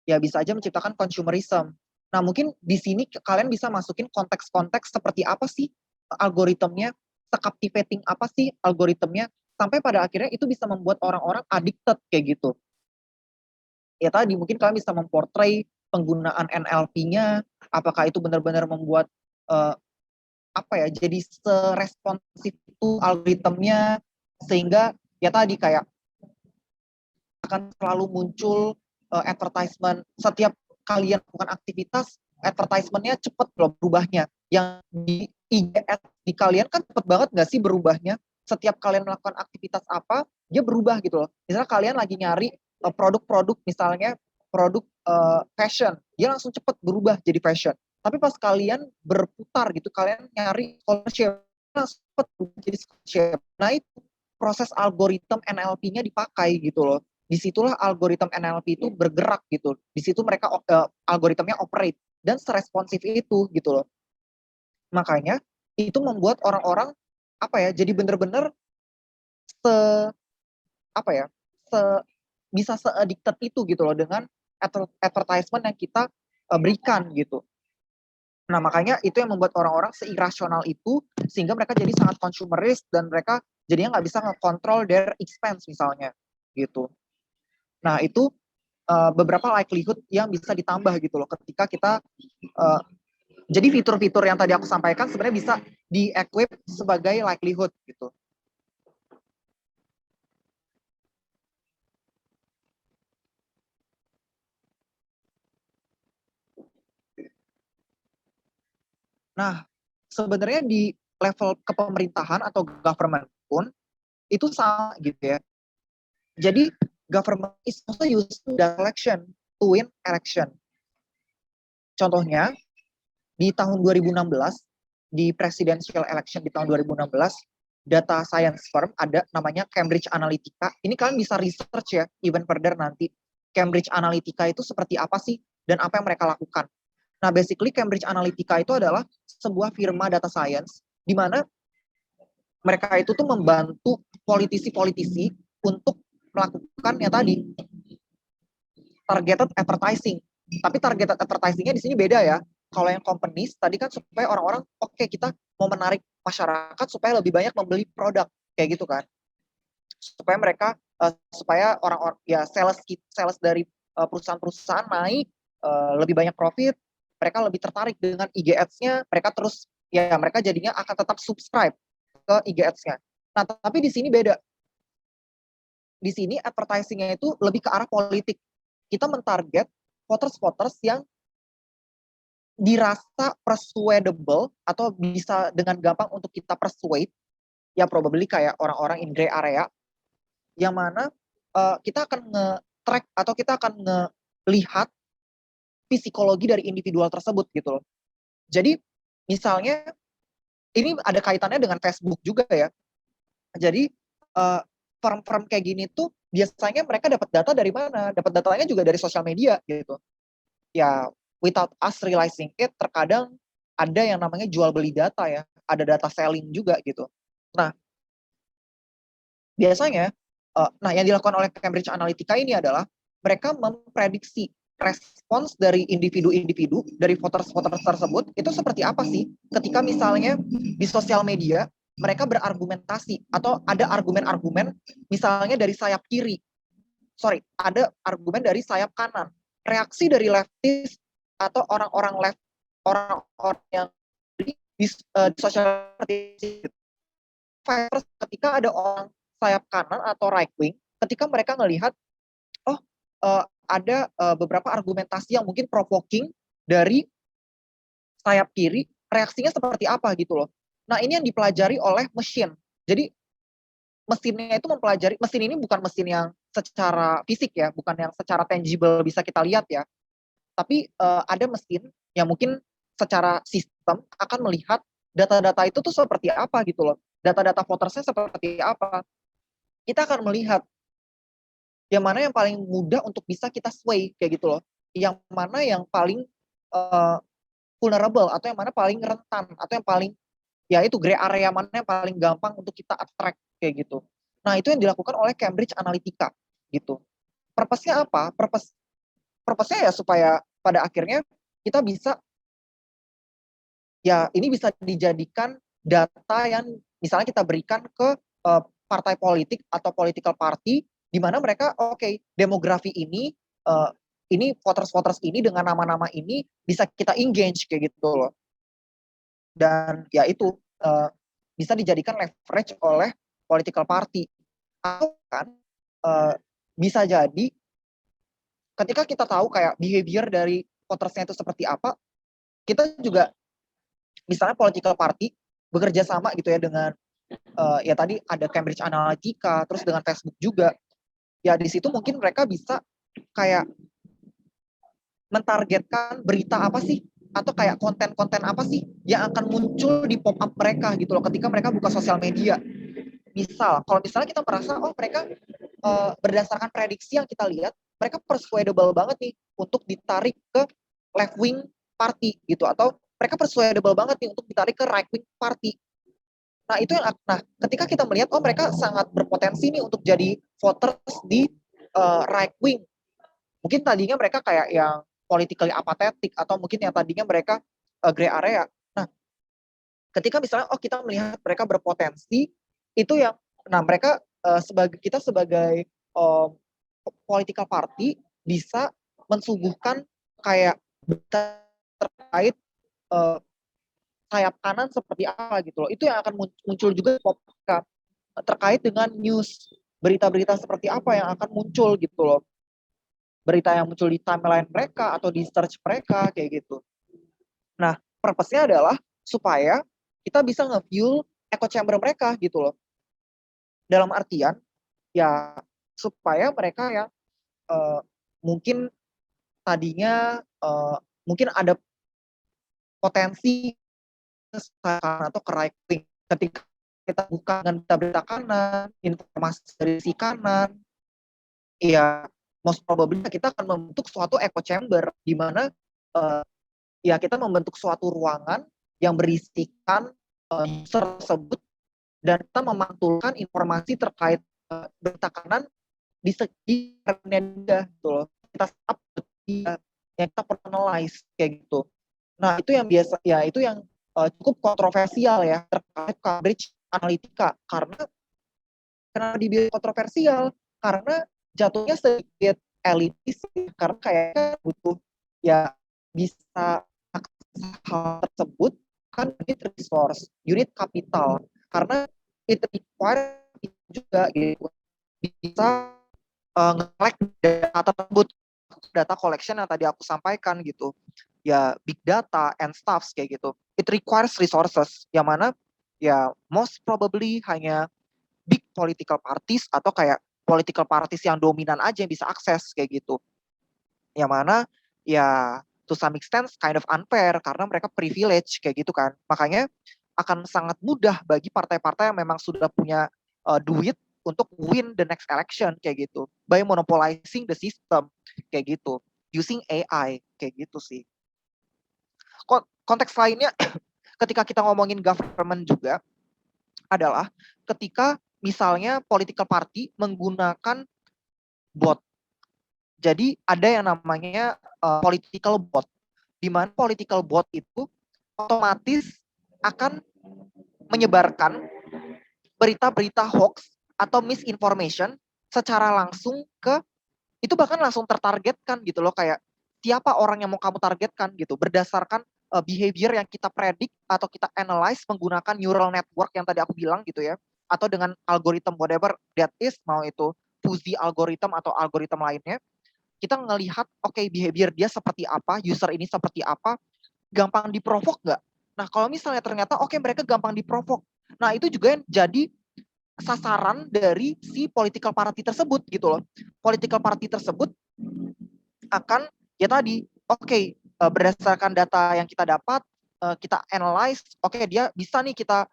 S1: ya bisa aja menciptakan consumerism. Nah, mungkin di sini kalian bisa masukin konteks-konteks seperti apa sih algoritmnya, se-captivating apa sih algoritmnya, sampai pada akhirnya itu bisa membuat orang-orang addicted kayak gitu. Ya tadi, mungkin kalian bisa memportray penggunaan NLP-nya, apakah itu benar-benar membuat uh, apa ya, jadi seresponsif itu algoritmnya, sehingga ya tadi kayak akan selalu muncul advertisement setiap kalian melakukan aktivitas, advertisementnya cepet loh berubahnya. Yang di IGS di kalian kan cepet banget nggak sih berubahnya? Setiap kalian melakukan aktivitas apa, dia berubah gitu loh. Misalnya kalian lagi nyari produk-produk, misalnya produk fashion, dia langsung cepet berubah jadi fashion. Tapi pas kalian berputar gitu, kalian nyari color shape, langsung cepet berubah jadi shape. Nah itu proses algoritma NLP-nya dipakai gitu loh. Disitulah algoritma NLP itu bergerak gitu. Di situ mereka algoritmanya operate dan seresponsif itu gitu loh. Makanya itu membuat orang-orang apa ya, jadi bener-bener se apa ya, se bisa se-addicted itu gitu loh dengan advertisement yang kita berikan gitu. Nah, makanya itu yang membuat orang-orang seirasional itu, sehingga mereka jadi sangat consumerist dan mereka jadinya nggak bisa ngekontrol their expense misalnya gitu. Nah, itu beberapa likelihood yang bisa ditambah gitu loh ketika kita uh, jadi fitur-fitur yang tadi aku sampaikan sebenarnya bisa di-equip sebagai likelihood gitu. Nah, sebenarnya di level kepemerintahan atau government pun itu sama gitu ya. Jadi government is also using the election to win election. Contohnya di tahun 2016, di presidential election di tahun 2016, data science firm, ada namanya Cambridge Analytica. Ini kalian bisa research ya, even further nanti. Cambridge Analytica itu seperti apa sih, dan apa yang mereka lakukan. Nah, basically Cambridge Analytica itu adalah sebuah firma data science, di mana mereka itu tuh membantu politisi-politisi untuk melakukan ya tadi, targeted advertising. Tapi targeted advertising-nya di sini beda ya. Kalau yang companies tadi kan supaya orang-orang oke, kita mau menarik masyarakat supaya lebih banyak membeli produk kayak gitu kan. Supaya mereka supaya orang-orang ya sales dari perusahaan-perusahaan naik, lebih banyak profit, mereka lebih tertarik dengan IG Ads-nya, mereka terus ya mereka jadinya akan tetap subscribe ke IG Ads-nya. Nah, tapi di sini beda. Di sini advertising-nya itu lebih ke arah politik. Kita mentarget voters-voters yang dirasa persuadable atau bisa dengan gampang untuk kita persuade, ya probably kayak orang-orang in gray area, yang mana kita akan nge-track atau kita akan ngelihat psikologi dari individual tersebut gitu loh. Jadi misalnya ini ada kaitannya dengan Facebook juga ya. Jadi firm-firm kayak gini tuh biasanya mereka dapat data dari mana? Dapat datanya juga dari sosial media gitu. Ya, without us realizing it, terkadang ada yang namanya jual beli data ya, ada data selling juga gitu. Nah, biasanya, nah yang dilakukan oleh Cambridge Analytica ini adalah mereka memprediksi respons dari individu-individu, dari voters-voters tersebut, itu seperti apa sih ketika misalnya di sosial media, mereka berargumentasi, atau ada argumen-argumen misalnya dari sayap kiri, ada argumen dari sayap kanan, reaksi dari leftist atau orang-orang left, orang-orang yang di sosial media, ketika ada orang sayap kanan atau right wing, ketika mereka melihat oh ada beberapa argumentasi yang mungkin provoking dari sayap kiri, reaksinya seperti apa gitu loh. Nah, ini yang dipelajari oleh mesin. Jadi mesinnya itu mempelajari, mesin ini bukan mesin yang secara fisik ya, bukan yang secara tangible bisa kita lihat ya. Tapi ada mesin yang mungkin secara sistem akan melihat data-data itu tuh seperti apa gitu loh. Data-data votersnya seperti apa. Kita akan melihat yang mana yang paling mudah untuk bisa kita sway kayak gitu loh. Yang mana yang paling uh, vulnerable atau yang mana paling rentan atau yang paling ya itu gray area mana yang paling gampang untuk kita attract kayak gitu. Nah, itu yang dilakukan oleh Cambridge Analytica gitu. Purpose-nya apa? Purpose-nya ya supaya pada akhirnya kita bisa ya ini bisa dijadikan data yang misalnya kita berikan ke partai politik atau political party di mana mereka oke, demografi ini voters-voters ini dengan nama-nama ini bisa kita engage kayak gitu loh. Dan ya itu bisa dijadikan leverage oleh political party. Atau kan bisa jadi ketika kita tahu kayak behavior dari votersnya itu seperti apa, kita juga misalnya political party bekerja sama gitu ya dengan ya tadi ada Cambridge Analytica, terus dengan Facebook juga. Ya di situ mungkin mereka bisa kayak mentargetkan berita apa sih atau kayak konten-konten apa sih yang akan muncul di pop up mereka gitu loh ketika mereka buka sosial media. Misal, kalau misalnya kita merasa oh mereka berdasarkan prediksi yang kita lihat, mereka persuadable banget nih untuk ditarik ke left wing party gitu atau mereka persuadable banget nih untuk ditarik ke right wing party. Nah, itu yang ketika kita melihat oh mereka sangat berpotensi nih untuk jadi voters di right wing. Mungkin tadinya mereka kayak yang politically apathetic atau mungkin yang tadinya mereka gray area. Nah, ketika misalnya oh kita melihat mereka berpotensi itu yang mereka kita sebagai political party bisa mensuguhkan kayak berita terkait sayap kanan seperti apa gitu loh. Itu yang akan muncul juga terkait dengan news, berita-berita seperti apa yang akan muncul gitu loh. Berita yang muncul di timeline mereka atau di search mereka kayak gitu. Nah, purpose-nya adalah supaya kita bisa nge-fuel echo chamber mereka gitu loh. Dalam artian ya supaya mereka yang mungkin tadinya mungkin ada potensi atau ke right wing ketika kita buka dengan berita-berita kanan, informasi dari si kanan, ya most probably kita akan membentuk suatu echo chamber di mana uh, ya kita membentuk suatu ruangan yang berisikan user tersebut dan kita memantulkan informasi terkait berita kanan di segi dia gitu loh. Kita up dia yang kita personalize kayak gitu. Nah, itu yang biasa ya, itu yang cukup kontroversial ya terkait Cambridge Analytica. Kenapa dibilang kontroversial? Karena jatuhnya sedikit elitis karena kayak butuh ya bisa akses hal tersebut kan unit resource, unit capital karena it require juga gitu bisa nge-collect data tersebut, data collection yang tadi aku sampaikan gitu ya, big data and stuff kayak gitu, it requires resources yang mana ya most probably hanya big political parties atau kayak political parties yang dominan aja yang bisa akses kayak gitu. Yang mana ya to some extent kind of unfair karena mereka privilege kayak gitu kan. Makanya akan sangat mudah bagi partai-partai yang memang sudah punya duit untuk win the next election kayak gitu by monopolizing the system kayak gitu using AI kayak gitu sih. Konteks lainnya ketika kita ngomongin government juga adalah ketika misalnya political party menggunakan bot. Jadi ada yang namanya political bot, di mana political bot itu otomatis akan menyebarkan berita-berita hoax atau misinformation secara langsung ke, itu bahkan langsung tertargetkan gitu loh, kayak siapa orang yang mau kamu targetkan gitu berdasarkan behavior yang kita predik atau kita analyze menggunakan neural network yang tadi aku bilang gitu ya, atau dengan algoritma whatever that is, mau itu fuzzy algorithm atau algoritma lainnya, kita ngelihat oke, behavior dia seperti apa, user ini seperti apa, gampang diprovok nggak. Nah kalau misalnya ternyata oke, mereka gampang diprovok, nah itu juga yang jadi sasaran dari si political party tersebut gitu loh. Political party tersebut akan ya tadi oke, berdasarkan data yang kita dapat, kita analyze, oke dia bisa nih kita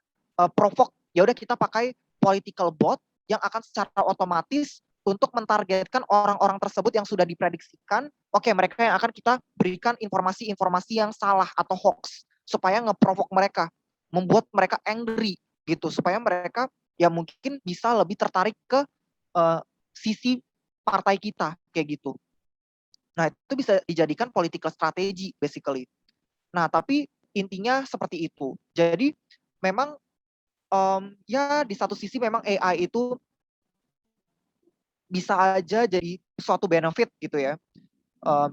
S1: provoke, ya udah kita pakai political bot yang akan secara otomatis untuk mentargetkan orang-orang tersebut yang sudah diprediksikan, oke mereka yang akan kita berikan informasi-informasi yang salah atau hoax supaya nge-provoke mereka, membuat mereka angry gitu, supaya mereka ya mungkin bisa lebih tertarik ke sisi partai kita kayak gitu. Nah, itu bisa dijadikan political strategy basically. Nah, tapi intinya seperti itu. Jadi memang ya di satu sisi memang AI itu bisa aja jadi suatu benefit gitu ya.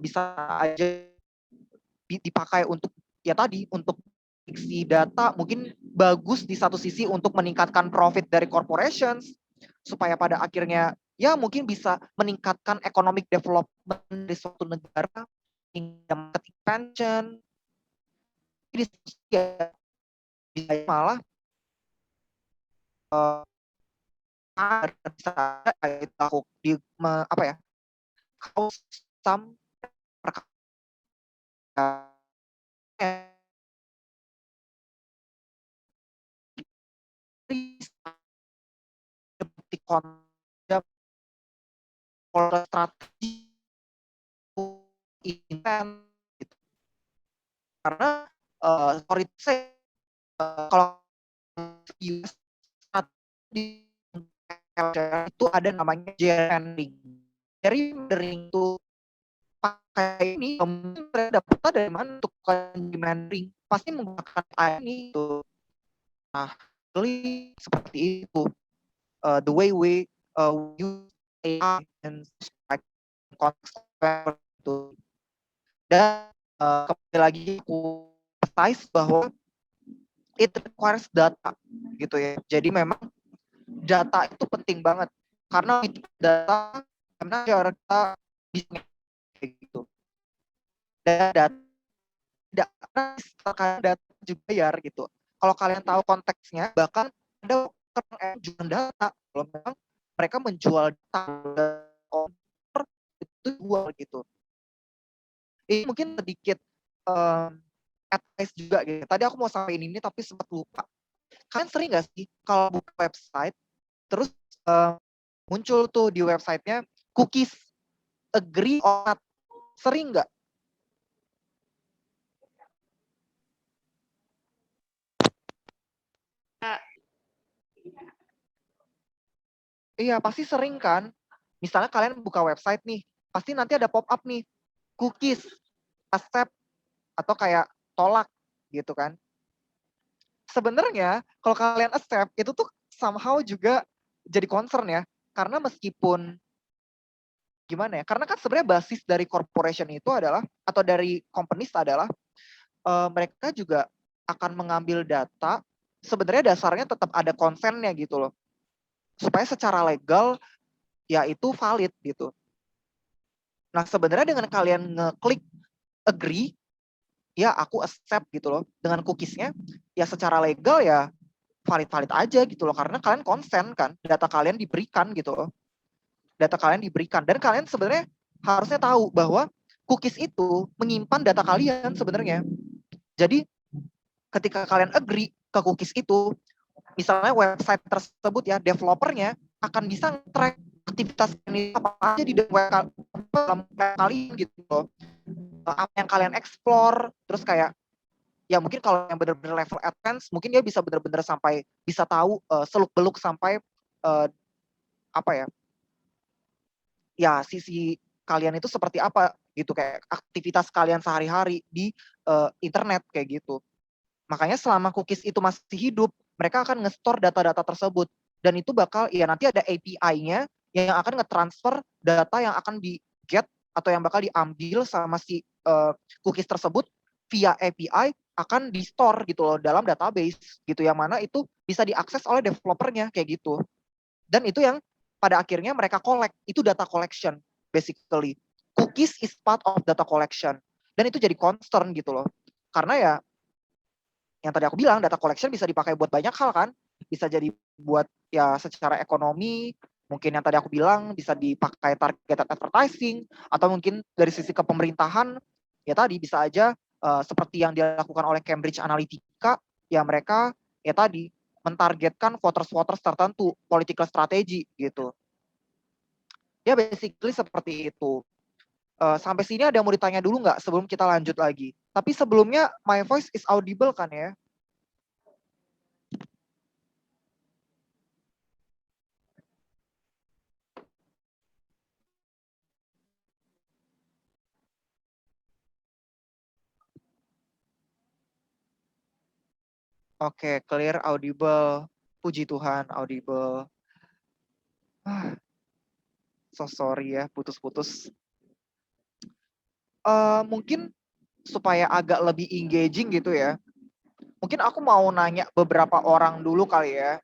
S1: Bisa aja dipakai untuk ya tadi untuk prediksi data, mungkin bagus di satu sisi untuk meningkatkan profit dari corporations supaya pada akhirnya ya mungkin bisa meningkatkan economic development di suatu negara, market expansion. Ya, malah bisa aku di apa ya, kalau some konsep strategi event gitu. Karena sorry saya kalau US di itu ada namanya gerrymandering. Gerrymandering itu pakai ini, mungkin mereka dapat dari mana untuk gerrymandering, pasti menggunakan AI ini itu. Nah, seperti itu. The way we use AI and konteks itu. Dan kembali lagi aku emphasize bahwa it requires data gitu ya. Jadi memang data itu penting banget karena itu data karena kita bisa kayak gitu. Dan data juga biar gitu. Kalau kalian tahu konteksnya, bahkan ada orang yang jual data. Kalau memang mereka menjual data itu jual gitu. Ini mungkin sedikit advice juga gitu. Tadi aku mau sampaikan ini tapi sempat lupa. Kalian sering nggak sih kalau buka website, terus eh, muncul tuh di websitenya cookies agree or not? Sering nggak? Iya, pasti sering kan. Misalnya kalian buka website nih, pasti nanti ada pop up nih, cookies, accept, atau kayak tolak gitu kan. Sebenarnya kalau kalian accept, itu tuh somehow juga jadi concern ya. Karena meskipun gimana ya, karena kan sebenarnya basis dari corporation itu adalah, atau dari companies adalah, mereka juga akan mengambil data, sebenarnya dasarnya tetap ada konsennya gitu loh. Supaya secara legal, ya itu valid gitu. Nah, sebenarnya dengan kalian ngeklik agree, ya aku accept gitu loh, dengan cookiesnya, ya secara legal ya valid-valid aja gitu loh, karena kalian konsen kan, data kalian diberikan gitu loh. Data kalian diberikan, dan kalian sebenarnya harusnya tahu bahwa cookies itu menyimpan data kalian sebenarnya. Jadi ketika kalian agree ke cookies itu, misalnya website tersebut ya, developernya akan bisa track aktivitas ini apa aja di dalam kalian gitu loh. Apa yang kalian explore, terus kayak ya mungkin kalau yang benar-benar level advance mungkin dia bisa benar-benar sampai bisa tahu seluk-beluk sampai apa ya, ya sisi kalian itu seperti apa gitu, kayak aktivitas kalian sehari-hari di internet kayak gitu. Makanya selama cookies itu masih hidup, mereka akan nge-store data-data tersebut, dan itu bakal ya nanti ada API-nya yang akan nge-transfer data yang akan di-get atau yang bakal diambil sama si cookies tersebut via API, akan di-store gitu loh dalam database gitu, yang mana itu bisa diakses oleh developernya kayak gitu. Dan itu yang pada akhirnya mereka collect, itu data collection basically. Cookies is part of data collection. Dan itu jadi concern gitu loh. Karena ya yang tadi aku bilang, data collection bisa dipakai buat banyak hal kan. Bisa jadi buat ya secara ekonomi, mungkin yang tadi aku bilang bisa dipakai targeted advertising, atau mungkin dari sisi kepemerintahan, ya tadi bisa aja seperti yang dilakukan oleh Cambridge Analytica, ya mereka ya tadi mentargetkan voters-voters tertentu, political strategy gitu. Ya basically seperti itu. Sampai sini ada yang mau ditanya dulu nggak sebelum kita lanjut lagi? Tapi sebelumnya, my voice is audible kan ya? Oke, clear, audible. Puji Tuhan, audible. Ah, so sorry ya, putus-putus. Mungkin supaya agak lebih engaging gitu ya. Mungkin aku mau nanya beberapa orang dulu kali ya.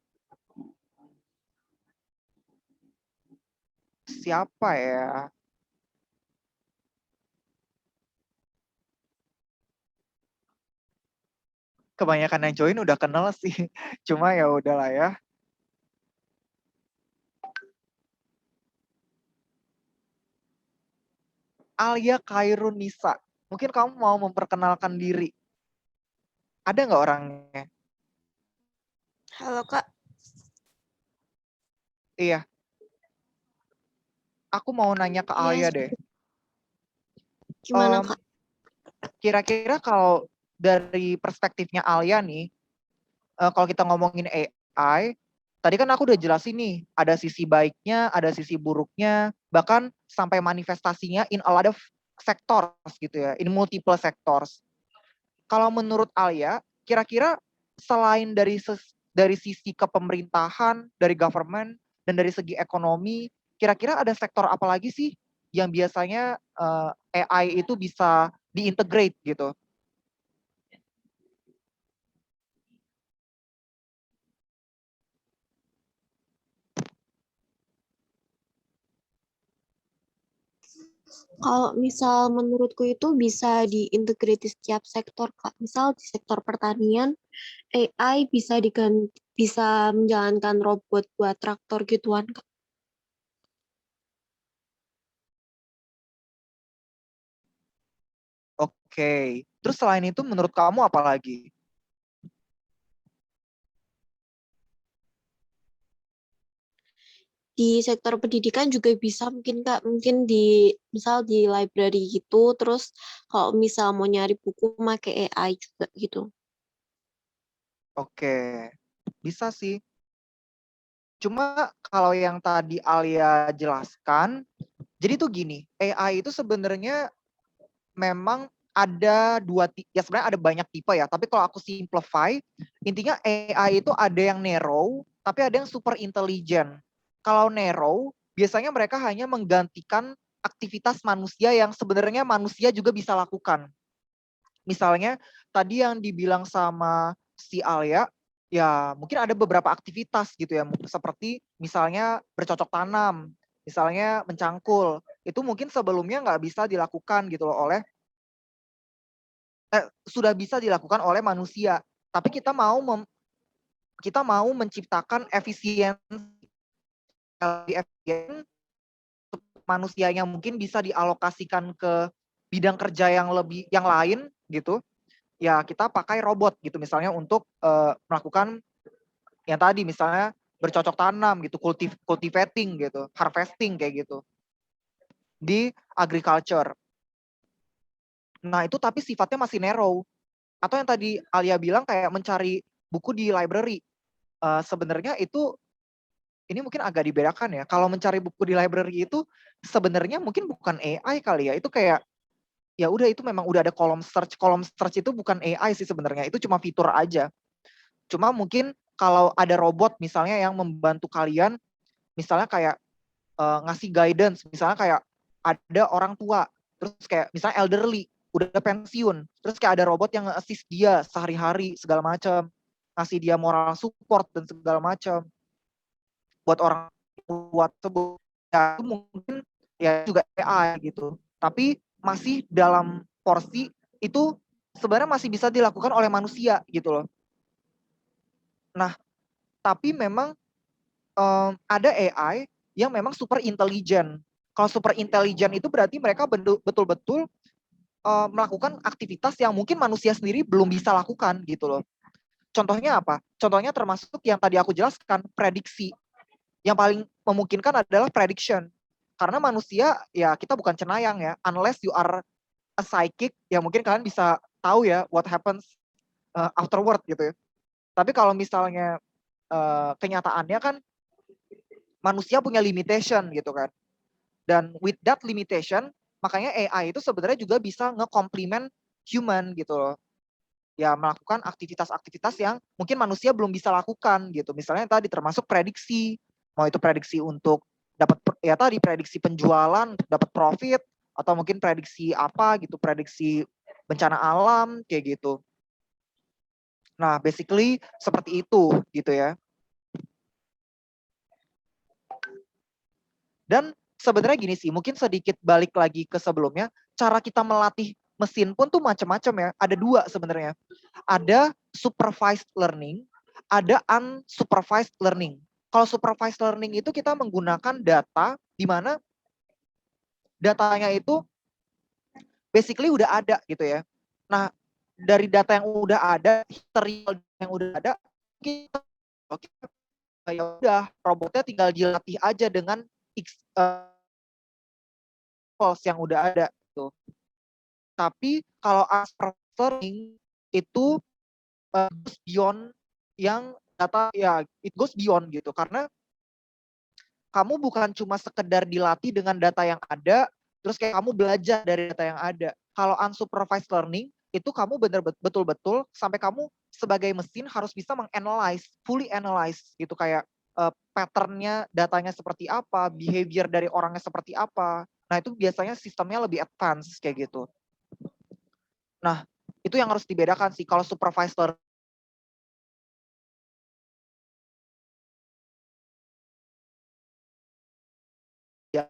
S1: Siapa ya? Kebanyakan yang join udah kenal sih. Cuma ya udahlah ya. Alia Khairunisa. Mungkin kamu mau memperkenalkan diri. Ada nggak orangnya?
S2: Halo Kak,
S1: Iya, aku mau nanya ke
S2: iya
S1: Alia deh.
S2: gimana
S1: Em,
S2: Kak?
S1: Kira-kira kalau dari perspektifnya Alia nih, kalau kita ngomongin AI, tadi kan aku udah jelasin nih, ada sisi baiknya, ada sisi buruknya, bahkan sampai manifestasinya in a lot of sectors gitu ya, in multiple sectors. Kalau menurut Alia, kira-kira selain dari sisi kepemerintahan, dari government, dan dari segi ekonomi, kira-kira ada sektor apa lagi sih yang biasanya AI itu bisa diintegrate gitu?
S2: Kalau misal menurutku itu bisa diintegrasi setiap sektor Kak. Misal di sektor pertanian, AI bisa menjalankan robot buat traktor gituan Kak.
S1: Oke. Terus selain itu menurut kamu apa lagi?
S2: di sektor pendidikan juga bisa mungkin Kak, mungkin di misal di library gitu, terus kalau misal mau nyari buku pakai AI juga gitu.
S1: Oke, bisa sih. Cuma kalau yang tadi Alia jelaskan, jadi tuh gini, AI itu sebenarnya memang ada ya sebenarnya ada banyak tipe ya, tapi kalau aku simplify, intinya AI itu ada yang narrow, tapi ada yang super intelligent. Kalau narrow, biasanya mereka hanya menggantikan aktivitas manusia yang sebenarnya manusia juga bisa lakukan. Misalnya tadi yang dibilang sama si Alia, ya mungkin ada beberapa aktivitas gitu ya, seperti misalnya bercocok tanam, misalnya mencangkul, itu mungkin sebelumnya nggak bisa dilakukan gitu loh sudah bisa dilakukan oleh manusia, tapi kita mau menciptakan efisien manusianya mungkin bisa dialokasikan ke bidang kerja yang lain gitu. Ya kita pakai robot gitu misalnya untuk melakukan yang tadi misalnya bercocok tanam gitu, cultivating gitu, harvesting kayak gitu di agriculture. Nah, itu tapi sifatnya masih narrow. Atau yang tadi Alia bilang kayak mencari buku di library. Sebenarnya itu ini mungkin agak dibedakan ya. Kalau mencari buku di library itu sebenarnya mungkin bukan AI kali ya. Itu kayak ya udah itu memang udah ada kolom search. Kolom search itu bukan AI sih sebenarnya. Itu cuma fitur aja. Cuma mungkin kalau ada robot misalnya yang membantu kalian misalnya kayak ngasih guidance, misalnya kayak ada orang tua, terus kayak misalnya elderly, udah pensiun, terus kayak ada robot yang nge-assist dia sehari-hari segala macam, ngasih dia moral support dan segala macam buat orang tua tersebut. Ya, itu mungkin ya juga AI gitu. Tapi masih dalam porsi itu sebenarnya masih bisa dilakukan oleh manusia gitu loh. Nah, tapi memang ada AI yang memang super intelligent. Kalau super intelligent itu berarti mereka betul-betul melakukan aktivitas yang mungkin manusia sendiri belum bisa lakukan gitu loh. Contohnya apa? Contohnya termasuk yang tadi aku jelaskan, prediksi. Yang paling memungkinkan adalah prediction. Karena manusia ya kita bukan cenayang ya, unless you are a psychic, ya mungkin kalian bisa tahu ya what happens afterward gitu ya. Tapi kalau misalnya kenyataannya kan manusia punya limitation gitu kan. Dan with that limitation, makanya AI itu sebenarnya juga bisa nge-complement human gitu loh. Ya melakukan aktivitas-aktivitas yang mungkin manusia belum bisa lakukan gitu. Misalnya tadi termasuk prediksi, mau itu prediksi untuk dapat ya tadi prediksi penjualan, dapat profit atau mungkin prediksi apa gitu, prediksi bencana alam kayak gitu. Nah, basically seperti itu gitu ya. Dan sebenarnya gini sih, mungkin sedikit balik lagi ke sebelumnya, cara kita melatih mesin pun tuh macam-macam ya. Ada dua sebenarnya. Ada supervised learning, ada unsupervised learning. Kalau supervised learning itu kita menggunakan data di mana datanya itu basically udah ada gitu ya. Nah, dari data yang udah ada, history yang udah ada, kita oke, ya udah robotnya tinggal dilatih aja dengan yang udah ada tuh. Tapi kalau unsupervised learning itu goes beyond yang data ya it goes beyond gitu karena kamu bukan cuma sekedar dilatih dengan data yang ada terus kayak kamu belajar dari data yang ada. Kalau unsupervised learning itu kamu betul-betul sampai kamu sebagai mesin harus bisa menganalyze, fully analyze gitu kayak patternnya, datanya seperti apa, behavior dari orangnya seperti apa. Nah itu biasanya sistemnya lebih advance kayak gitu. Nah itu yang harus dibedakan sih. Kalau supervised learning ya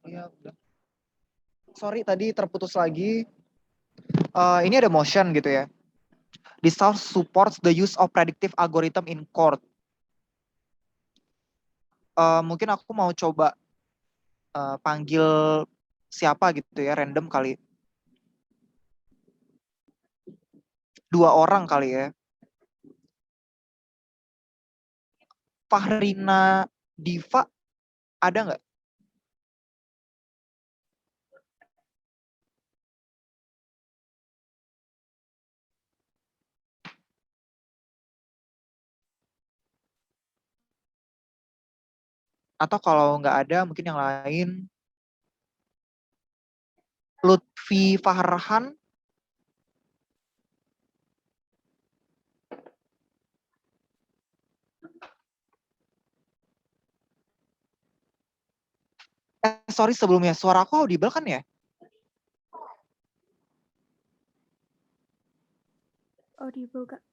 S1: Iya, udah. Sorry tadi terputus lagi. Ini ada motion gitu ya. This source supports the use of predictive algorithm in court. Mungkin aku mau coba panggil siapa gitu ya, random kali. 2 orang kali ya. Fahrina Diva ada nggak? Atau kalau nggak ada, mungkin yang lain. Lutfi Fahrhan. Sorry sebelumnya, suara aku audible kan ya?
S2: Audible, Kak.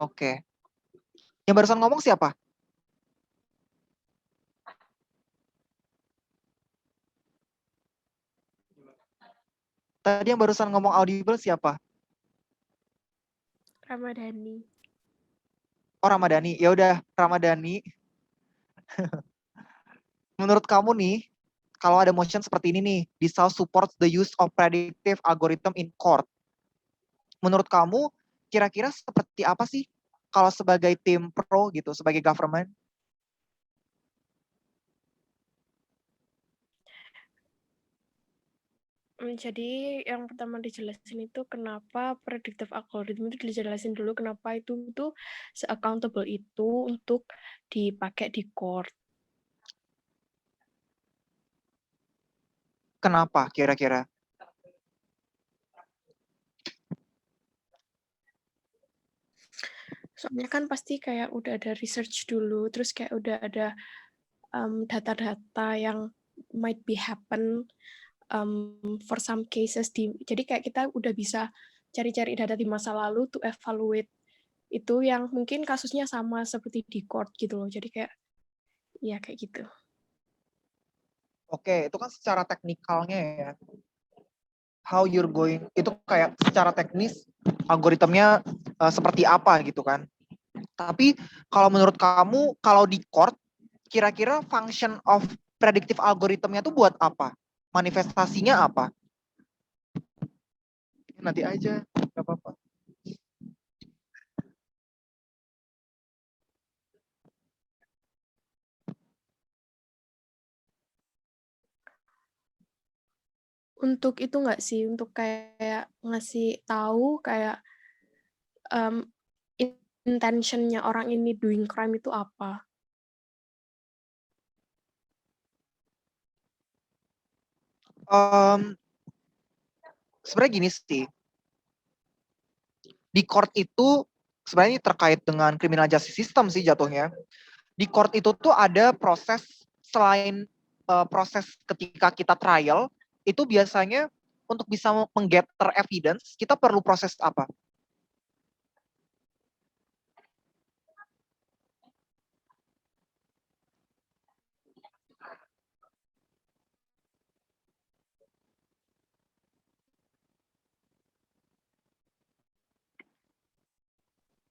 S1: Oke. Yang barusan ngomong siapa? Tadi yang barusan ngomong audible siapa?
S2: Ramadhani.
S1: Oh, Ramadhani. Ya udah, Ramadhani. Menurut kamu nih, kalau ada motion seperti ini nih, this house supports the use of predictive algorithm in court. Menurut kamu, kira-kira seperti apa sih kalau sebagai tim pro gitu, sebagai government?
S2: Jadi yang pertama dijelasin itu kenapa predictive algorithm itu dijelasin dulu kenapa itu tuh se-accountable itu untuk dipakai di court.
S1: Kenapa kira-kira?
S2: Soalnya kan pasti kayak udah ada research dulu, terus kayak udah ada data-data yang might be happen for some cases jadi kayak kita udah bisa cari-cari data di masa lalu to evaluate itu yang mungkin kasusnya sama seperti di court gitu loh. Jadi kayak ya kayak gitu.
S1: Oke, itu kan secara teknikalnya ya. How you're going, itu kayak secara teknis algoritmnya seperti apa gitu kan. Tapi kalau menurut kamu, kalau di court, kira-kira function of predictive algorithmnya tuh buat apa? Manifestasinya apa? Nanti aja, nggak apa-apa.
S2: Untuk itu nggak sih, untuk kayak ngasih tahu kayak um, intentionnya orang ini doing crime itu apa.
S1: Sebenarnya gini sih, di court itu sebenarnya terkait dengan criminal justice system sih jatuhnya. Di court itu tuh ada proses selain proses ketika kita trial, itu biasanya untuk bisa menggather evidence, kita perlu proses apa?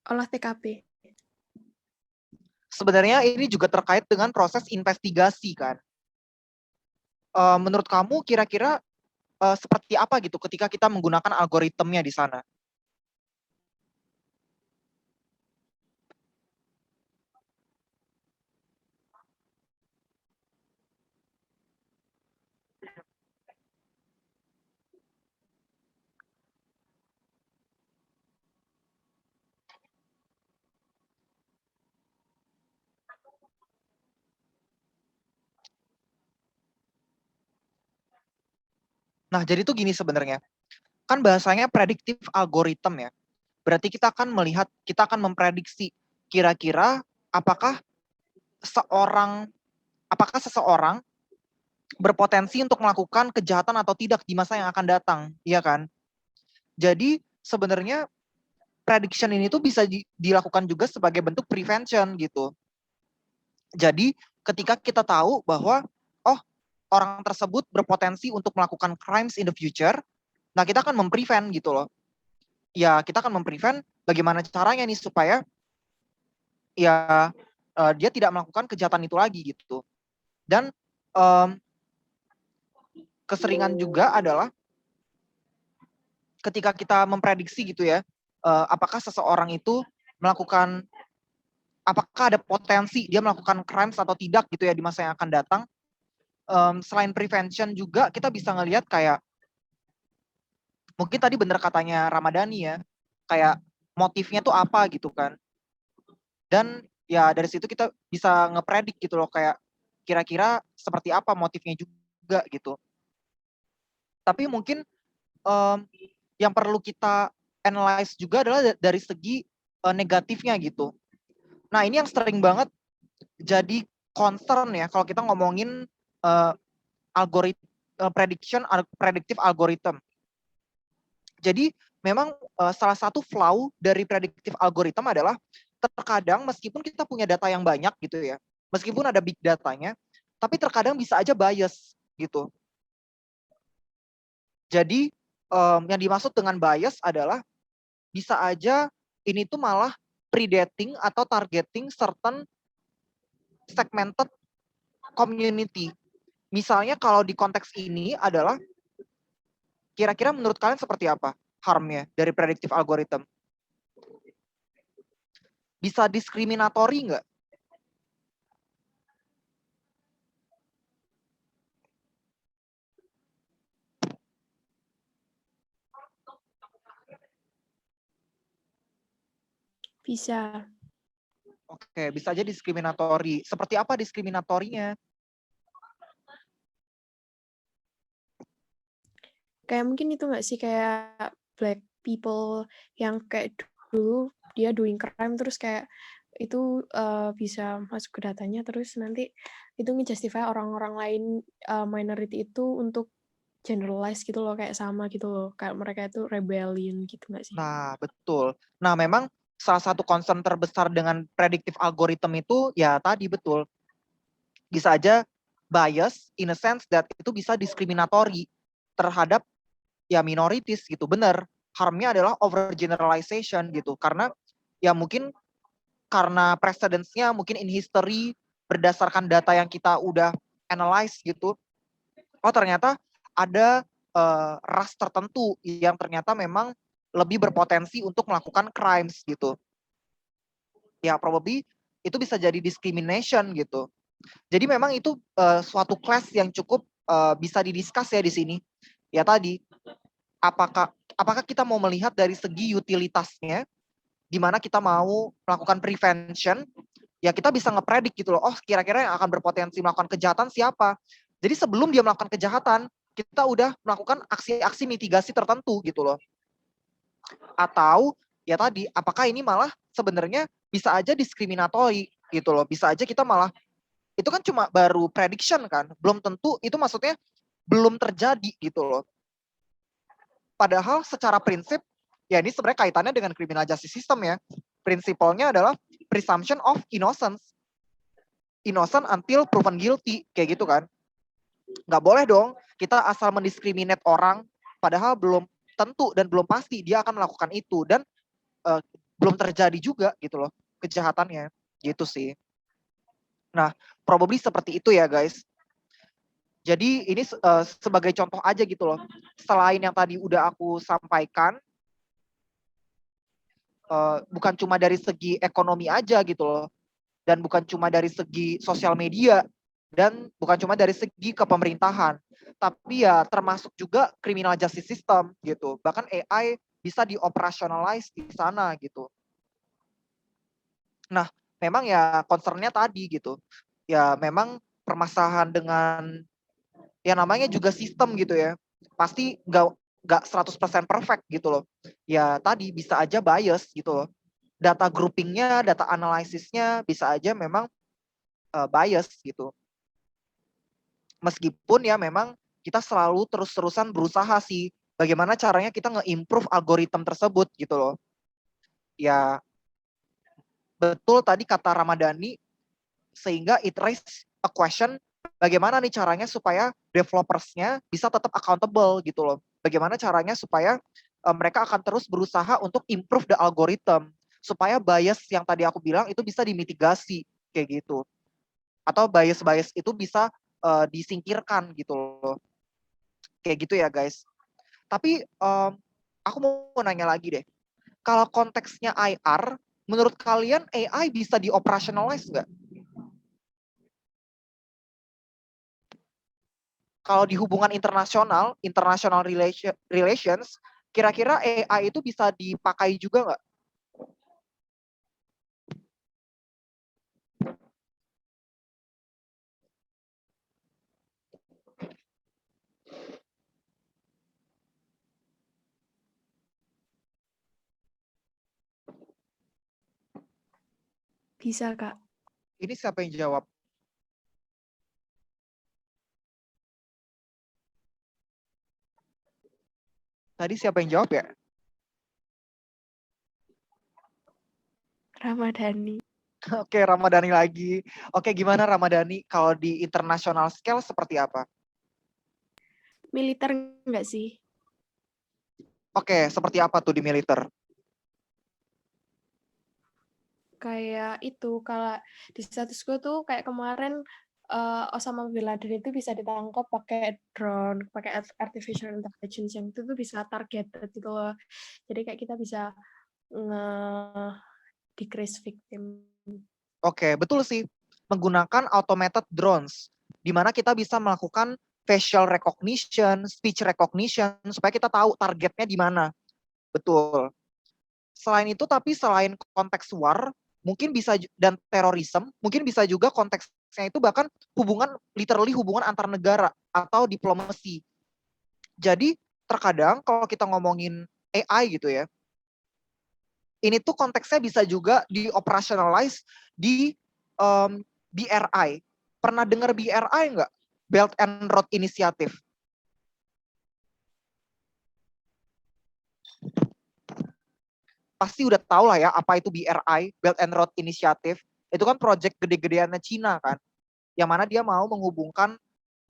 S2: Olah TKP.
S1: Sebenarnya ini juga terkait dengan proses investigasi kan. Menurut kamu kira-kira seperti apa gitu ketika kita menggunakan algoritmnya di sana? Nah, jadi tuh gini sebenarnya. Kan bahasanya predictive algorithm ya. Berarti kita akan melihat, kita akan memprediksi kira-kira apakah seorang apakah seseorang berpotensi untuk melakukan kejahatan atau tidak di masa yang akan datang, iya kan? Jadi sebenarnya prediction ini tuh bisa dilakukan juga sebagai bentuk prevention gitu. Jadi ketika kita tahu bahwa oh, orang tersebut berpotensi untuk melakukan crimes in the future, nah kita akan memprevent gitu loh. Ya, kita akan memprevent bagaimana caranya nih supaya ya dia tidak melakukan kejahatan itu lagi gitu. Dan keseringan juga adalah ketika kita memprediksi gitu ya, apakah seseorang itu melakukan, apakah ada potensi dia melakukan crimes atau tidak gitu ya di masa yang akan datang. Selain prevention juga kita bisa ngelihat kayak, mungkin tadi bener katanya Ramadhani ya, kayak motifnya tuh apa gitu kan. Dan ya dari situ kita bisa ngepredik gitu loh, kayak kira-kira seperti apa motifnya juga gitu. Tapi mungkin yang perlu kita analyze juga adalah dari segi negatifnya gitu. Nah ini yang sering banget jadi concern ya kalau kita ngomongin predictive algorithm. Jadi memang salah satu flaw dari predictive algorithm adalah terkadang meskipun kita punya data yang banyak gitu ya, meskipun ada big datanya, tapi terkadang bisa aja bias gitu. Jadi yang dimaksud dengan bias adalah bisa aja ini tuh malah predating atau targeting certain segmented community. Misalnya kalau di konteks ini adalah, kira-kira menurut kalian seperti apa harmnya dari predictive algorithm? Bisa diskriminatori nggak?
S2: Bisa.
S1: Oke, bisa aja diskriminatori. Seperti apa diskriminatorinya?
S2: Kayak mungkin itu nggak sih, kayak black people yang kayak dulu dia doing crime terus kayak itu bisa masuk ke datanya, terus nanti itu ngejustify orang-orang lain minority itu untuk generalize gitu loh, kayak sama gitu loh, kayak mereka itu rebellion gitu nggak sih?
S1: Nah, betul. Nah, memang salah satu concern terbesar dengan predictive algorithm itu ya tadi betul. Bisa aja bias in a sense that itu bisa diskriminatori terhadap ya minorities gitu. Bener. Harmnya adalah overgeneralization gitu. Karena ya mungkin karena precedence-nya mungkin in history berdasarkan data yang kita udah analyze gitu. Oh ternyata ada ras tertentu yang ternyata memang lebih berpotensi untuk melakukan crimes gitu. Ya probably itu bisa jadi discrimination gitu. Jadi memang itu suatu class yang cukup bisa didiskus ya di sini. Ya tadi, apakah kita mau melihat dari segi utilitasnya, di mana kita mau melakukan prevention, ya kita bisa ngepredik gitu loh. Oh kira-kira yang akan berpotensi melakukan kejahatan siapa. Jadi sebelum dia melakukan kejahatan, kita udah melakukan aksi-aksi mitigasi tertentu gitu loh. Atau ya tadi, apakah ini malah sebenarnya bisa aja diskriminatori gitu loh. Bisa aja kita malah, itu kan cuma baru prediction kan, belum tentu itu maksudnya belum terjadi gitu loh. Padahal secara prinsip, ya ini sebenarnya kaitannya dengan criminal justice system ya. Prinsipalnya adalah presumption of innocence. Innocent until proven guilty, kayak gitu kan. Nggak boleh dong kita asal mendiskriminate orang, padahal belum tentu dan belum pasti dia akan melakukan itu. Dan belum terjadi juga gitu loh kejahatannya. Gitu sih. Nah, probably seperti itu ya guys. Jadi ini sebagai contoh aja gitu loh. Selain yang tadi udah aku sampaikan, bukan cuma dari segi ekonomi aja gitu loh. Dan bukan cuma dari segi sosial media. Dan bukan cuma dari segi kepemerintahan. Tapi ya termasuk juga criminal justice system gitu. Bahkan AI bisa dioperationalize di sana gitu. Nah, memang ya concernnya tadi gitu. Ya memang permasalahan dengan ya namanya juga sistem gitu ya. Pasti nggak 100% perfect gitu loh. Ya tadi bisa aja bias gitu loh. Data groupingnya, data analisisnya bisa aja memang bias gitu. Meskipun ya memang kita selalu terus-terusan berusaha sih bagaimana caranya kita nge-improve algoritma tersebut gitu loh. Ya betul tadi kata Ramadhani, sehingga it raise a question, bagaimana nih caranya supaya developersnya bisa tetap accountable gitu loh. Bagaimana caranya supaya mereka akan terus berusaha untuk improve the algorithm supaya bias yang tadi aku bilang itu bisa dimitigasi kayak gitu. Atau bias-bias itu bisa disingkirkan gitu loh. Kayak gitu ya guys. Tapi aku mau nanya lagi deh. Kalau konteksnya IR, menurut kalian AI bisa di-operationalize nggak? Kalau di hubungan internasional, relations, kira-kira AI itu bisa dipakai juga nggak?
S2: Bisa, Kak.
S1: Ini siapa yang jawab? Tadi siapa yang jawab ya?
S2: Ramadhani.
S1: Oke, Ramadhani lagi. Oke, gimana Ramadhani kalau di international scale seperti apa?
S2: Militer nggak sih?
S1: Oke, seperti apa tuh di militer?
S2: Kayak itu, kalau di statusku tuh kayak kemarin Osama bin Laden itu bisa ditangkap pakai drone, pakai artificial intelligence yang itu tuh bisa targeted gitu loh. Jadi kayak kita bisa decrease victim.
S1: Oke, betul sih. Menggunakan automated drones, di mana kita bisa melakukan facial recognition, speech recognition, supaya kita tahu targetnya di mana. Betul. Selain itu, tapi selain konteks war, mungkin bisa, dan terorisme, mungkin bisa juga konteksnya itu bahkan literally hubungan antar negara atau diplomasi. Jadi, terkadang kalau kita ngomongin AI gitu ya, ini tuh konteksnya bisa juga di-operationalize di BRI. Pernah dengar BRI nggak? Belt and Road Initiative. Pasti udah tahu lah ya apa itu BRI, Belt and Road Initiative. Itu kan project gede-gedeannya Cina kan, yang mana dia mau menghubungkan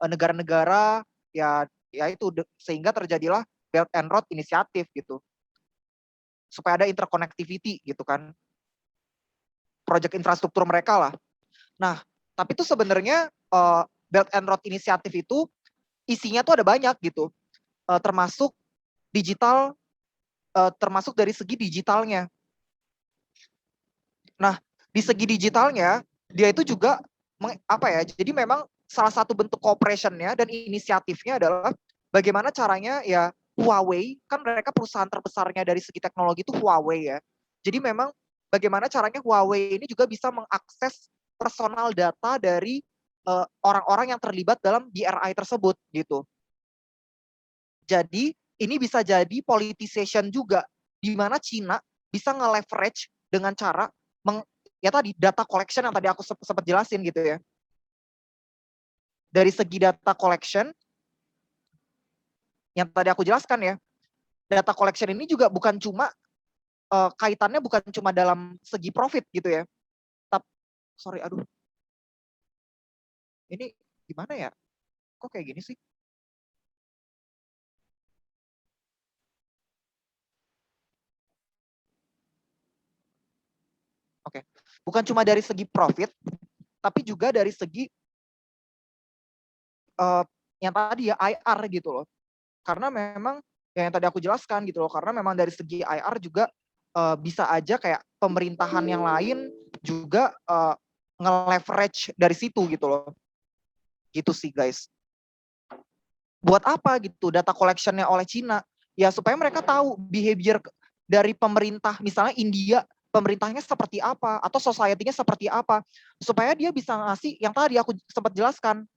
S1: negara-negara ya itu sehingga terjadilah Belt and Road Initiative gitu. Supaya ada interconnectivity gitu kan. Project infrastruktur mereka lah. Nah, tapi itu sebenarnya Belt and Road Initiative itu isinya tuh ada banyak gitu, termasuk digital, termasuk dari segi digitalnya. Nah, di segi digitalnya dia itu juga apa ya? Jadi memang salah satu bentuk cooperationnya dan inisiatifnya adalah bagaimana caranya ya Huawei, kan mereka perusahaan terbesarnya dari segi teknologi itu Huawei ya. Jadi memang bagaimana caranya Huawei ini juga bisa mengakses personal data dari orang-orang yang terlibat dalam BRI tersebut gitu. Jadi ini bisa jadi politicization juga, di mana Cina bisa nge-leverage dengan cara ya tadi data collection yang tadi aku sempat jelasin gitu ya. Dari segi data collection yang tadi aku jelaskan ya, data collection ini juga bukan cuma kaitannya bukan cuma dalam segi profit gitu ya. Tapi sorry, aduh. Ini gimana ya? Kok kayak gini sih? Oke. Bukan cuma dari segi profit, tapi juga dari segi yang tadi ya IR gitu loh. Karena memang yang tadi aku jelaskan gitu loh, karena memang dari segi IR juga bisa aja kayak pemerintahan yang lain juga nge-leverage dari situ gitu loh. Gitu sih guys. Buat apa gitu data collection-nya oleh Cina? Ya supaya mereka tahu behavior dari pemerintah, misalnya India, pemerintahnya seperti apa, atau society-nya seperti apa. Supaya dia bisa ngasih, yang tadi aku sempat jelaskan,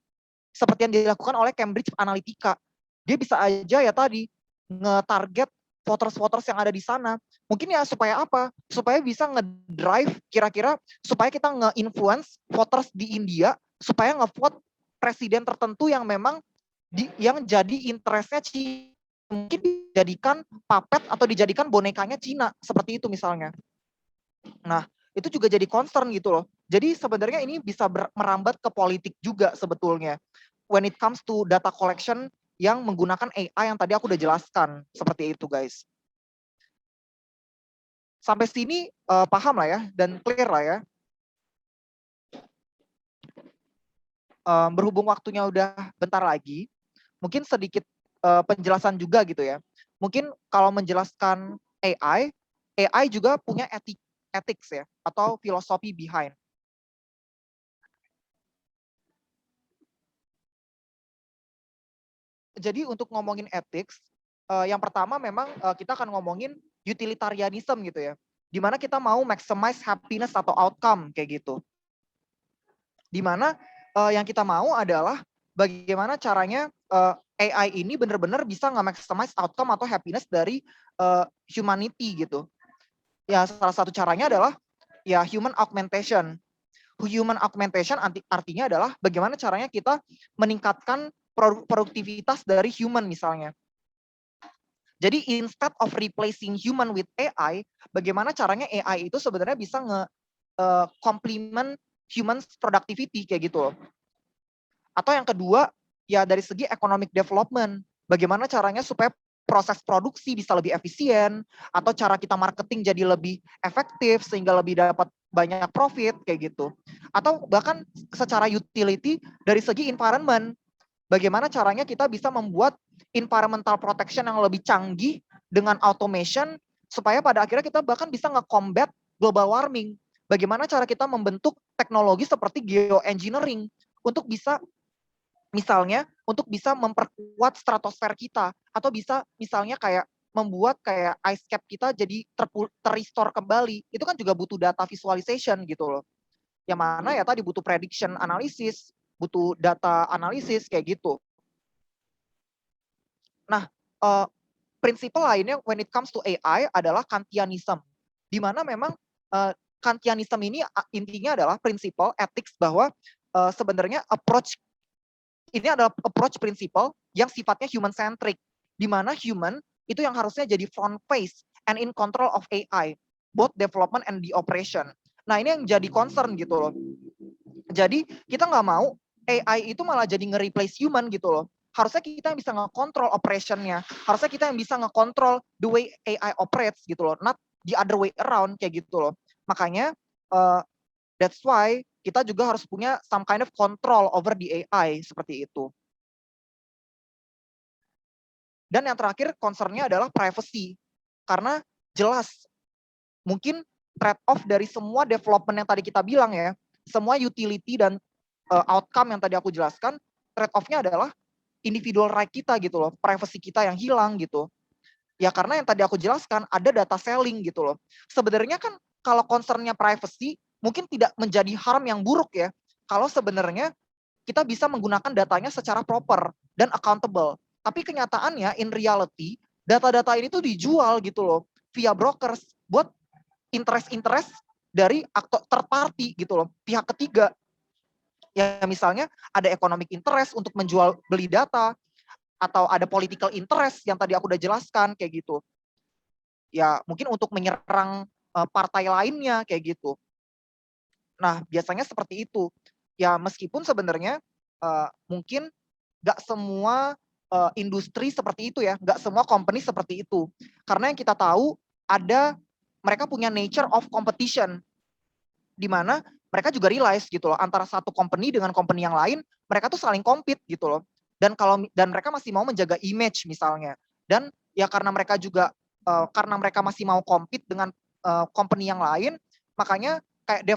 S1: seperti yang dilakukan oleh Cambridge Analytica. Dia bisa aja ya tadi, nge-target voters-voters yang ada di sana. Mungkin ya supaya apa? Supaya bisa nge-drive kira-kira, supaya kita nge-influence voters di India, supaya nge-vote presiden tertentu yang memang yang jadi interestnya Cina. Mungkin dijadikan puppet atau dijadikan bonekanya Cina. Seperti itu misalnya. Nah, itu juga jadi concern gitu loh. Jadi sebenarnya ini bisa merambat ke politik juga sebetulnya. when it comes to data collection yang menggunakan AI yang tadi aku udah jelaskan. Seperti itu guys. Sampai sini paham lah ya, dan clear lah ya. Berhubung waktunya udah bentar lagi, mungkin sedikit penjelasan juga gitu ya. Mungkin kalau menjelaskan AI juga punya ethics ya, atau filosofi behind. Jadi untuk ngomongin ethics, yang pertama memang kita akan ngomongin utilitarianism gitu ya. Dimana kita mau maximize happiness atau outcome kayak gitu. Dimana yang kita mau adalah bagaimana caranya AI ini benar-benar bisa nge-maximize outcome atau happiness dari humanity gitu. Ya salah satu caranya adalah ya human augmentation. Human augmentation artinya adalah bagaimana caranya kita meningkatkan produktivitas dari human misalnya. Jadi instead of replacing human with AI, bagaimana caranya AI itu sebenarnya bisa complement human productivity kayak gitu loh. Atau yang kedua, ya dari segi economic development, bagaimana caranya supaya proses produksi bisa lebih efisien, atau cara kita marketing jadi lebih efektif sehingga lebih dapat banyak profit kayak gitu. Atau bahkan secara utility dari segi environment, bagaimana caranya kita bisa membuat environmental protection yang lebih canggih dengan automation supaya pada akhirnya kita bahkan bisa nge-combat global warming. Bagaimana cara kita membentuk teknologi seperti geoengineering untuk bisa misalnya untuk bisa memperkuat stratosfer kita atau bisa misalnya kayak membuat kayak ice cap kita jadi terrestore kembali. Itu kan juga butuh data visualization gitu loh. Yang mana ya tadi butuh prediction analysis, butuh data analisis kayak gitu. Nah, prinsip lainnya when it comes to AI adalah Kantianism. Di mana memang Kantianism ini intinya adalah prinsip ethics bahwa sebenarnya approach ini adalah approach principle yang sifatnya human centric, di mana human itu yang harusnya jadi front face and in control of AI, both development and the operation. Nah ini yang jadi concern gitu loh. Jadi kita nggak mau AI itu malah jadi nge-replace human gitu loh. Harusnya kita yang bisa nge-control operationnya, harusnya kita yang bisa nge-control the way AI operates gitu loh, not the other way around kayak gitu loh. Makanya that's why kita juga harus punya some kind of control over the AI seperti itu. Dan yang terakhir concern-nya adalah privacy. Karena jelas mungkin trade-off dari semua development yang tadi kita bilang ya, semua utility dan outcome yang tadi aku jelaskan, trade-off-nya adalah individual right kita gitu loh, privacy kita yang hilang gitu. Ya karena yang tadi aku jelaskan ada data selling gitu loh. Sebenarnya kan kalau concern-nya privacy mungkin tidak menjadi harm yang buruk ya. Kalau sebenarnya kita bisa menggunakan datanya secara proper dan accountable. Tapi kenyataannya in reality data-data ini tuh dijual gitu loh via brokers buat interest dari aktor third party gitu loh, pihak ketiga. Ya misalnya ada economic interest untuk menjual beli data atau ada political interest yang tadi aku udah jelaskan kayak gitu. Ya mungkin untuk menyerang partai lainnya kayak gitu. Nah, biasanya seperti itu. Ya meskipun sebenarnya mungkin nggak semua industri seperti itu ya, nggak semua company seperti itu. Karena yang kita tahu mereka punya nature of competition, di mana mereka juga realize gitu loh antara satu company dengan company yang lain, mereka tuh saling compete gitu loh. Dan mereka masih mau menjaga image misalnya. Dan ya karena mereka masih mau compete dengan company yang lain, makanya kayak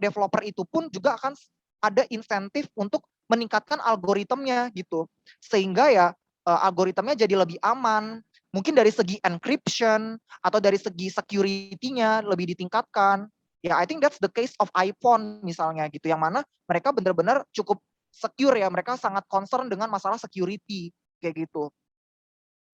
S1: developer itu pun juga akan ada insentif untuk meningkatkan algoritmnya gitu. Sehingga ya algoritmnya jadi lebih aman. Mungkin dari segi encryption atau dari segi security-nya lebih ditingkatkan. Ya, I think that's the case of iPhone misalnya gitu. Yang mana mereka benar-benar cukup secure ya. Mereka sangat concern dengan masalah security kayak gitu.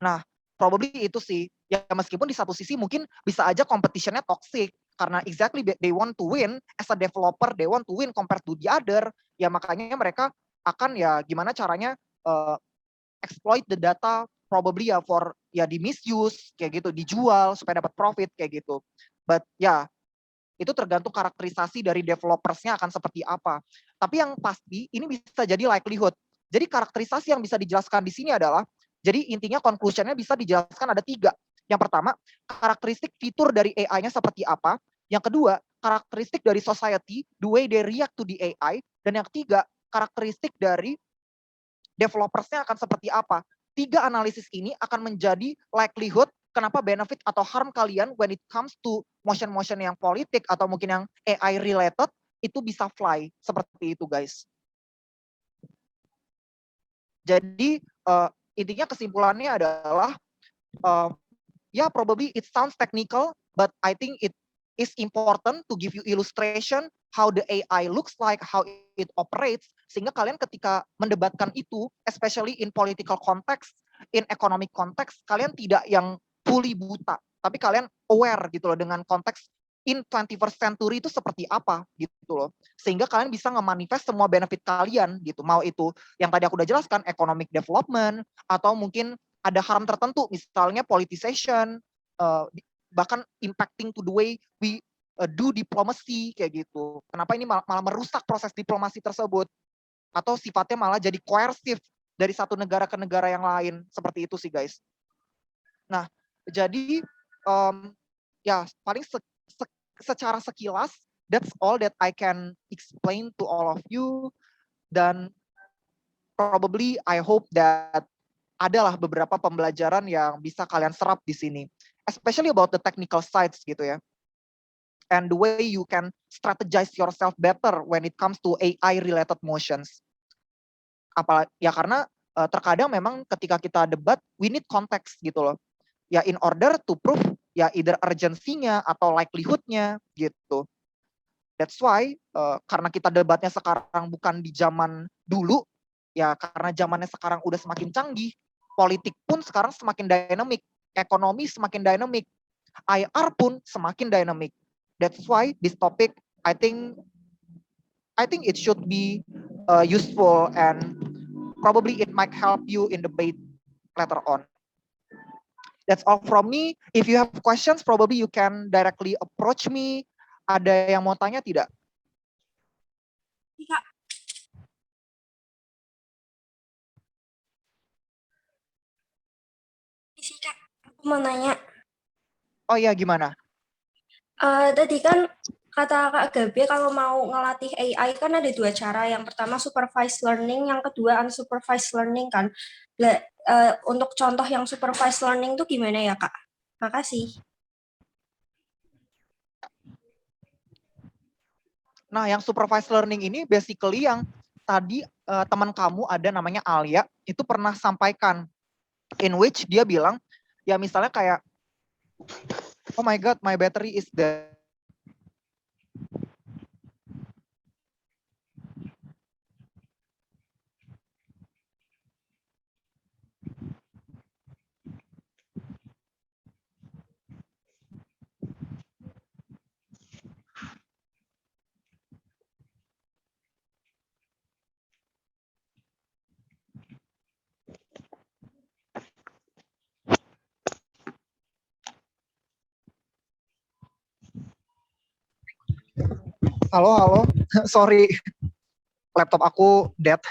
S1: Nah, probably itu sih. Ya meskipun di satu sisi mungkin bisa aja competition-nya toxic karena exactly they want to win as a developer, they want to win compared to the other. Ya makanya mereka akan ya gimana caranya exploit the data probably ya for ya di misuse kayak gitu, dijual supaya dapat profit kayak gitu. But ya itu tergantung karakterisasi dari developersnya akan seperti apa. Tapi yang pasti ini bisa jadi likelihood. Jadi karakterisasi yang bisa dijelaskan di sini adalah, jadi intinya conclusion-nya bisa dijelaskan ada 3. Yang pertama, karakteristik fitur dari AI-nya seperti apa. Yang kedua, karakteristik dari society, the way they react to the AI. Dan yang ketiga, karakteristik dari developers-nya akan seperti apa. 3 analisis ini akan menjadi likelihood kenapa benefit atau harm kalian when it comes to motion-motion yang politik atau mungkin yang AI related itu bisa fly seperti itu guys. Jadi intinya kesimpulannya adalah probably it sounds technical, but I think it is important to give you illustration how the AI looks like, how it operates, sehingga kalian ketika mendebatkan itu, especially in political context, in economic context, kalian tidak yang fully buta, tapi kalian aware gitu loh dengan konteks in 21st century itu seperti apa gitu loh. Sehingga kalian bisa nge-manifest semua benefit kalian gitu. Mau itu yang tadi aku udah jelaskan, economic development, atau mungkin ada harm tertentu, misalnya politicization, bahkan impacting to the way we do diplomacy kayak gitu. Kenapa ini malah merusak proses diplomasi tersebut? Atau sifatnya malah jadi coercive dari satu negara ke negara yang lain. Seperti itu sih guys. Nah, jadi ya paling secara sekilas, that's all that I can explain to all of you. Dan probably I hope that adalah beberapa pembelajaran yang bisa kalian serap di sini. Especially about the technical sides gitu ya. And the way you can strategize yourself better when it comes to AI related motions. Apalagi ya karena terkadang memang ketika kita debat, we need context gitu loh. Ya in order to prove ya either urgency-nya atau likelihood-nya gitu. That's why karena kita debatnya sekarang bukan di zaman dulu, ya karena zamannya sekarang udah semakin canggih, politik pun sekarang semakin dynamic, ekonomi semakin dynamic, IR pun semakin dynamic. That's why this topic, I think it should be useful and probably it might help you in debate later on. That's all from me. If you have questions, probably you can directly approach me. Ada yang mau tanya tidak?
S3: Kak. Isi Kak, aku mau nanya.
S1: Oh iya, gimana?
S3: Tadi kan kata Kak Gabe kalau mau ngelatih AI kan ada 2 cara. Yang pertama supervised learning, yang kedua unsupervised learning kan. Untuk contoh yang supervised learning itu gimana ya Kak? Makasih.
S1: Nah, yang supervised learning ini basically yang tadi teman kamu ada namanya Alia, itu pernah sampaikan. In which dia bilang, ya misalnya kayak, oh my god, my battery is dead. Halo, sorry, laptop aku dead.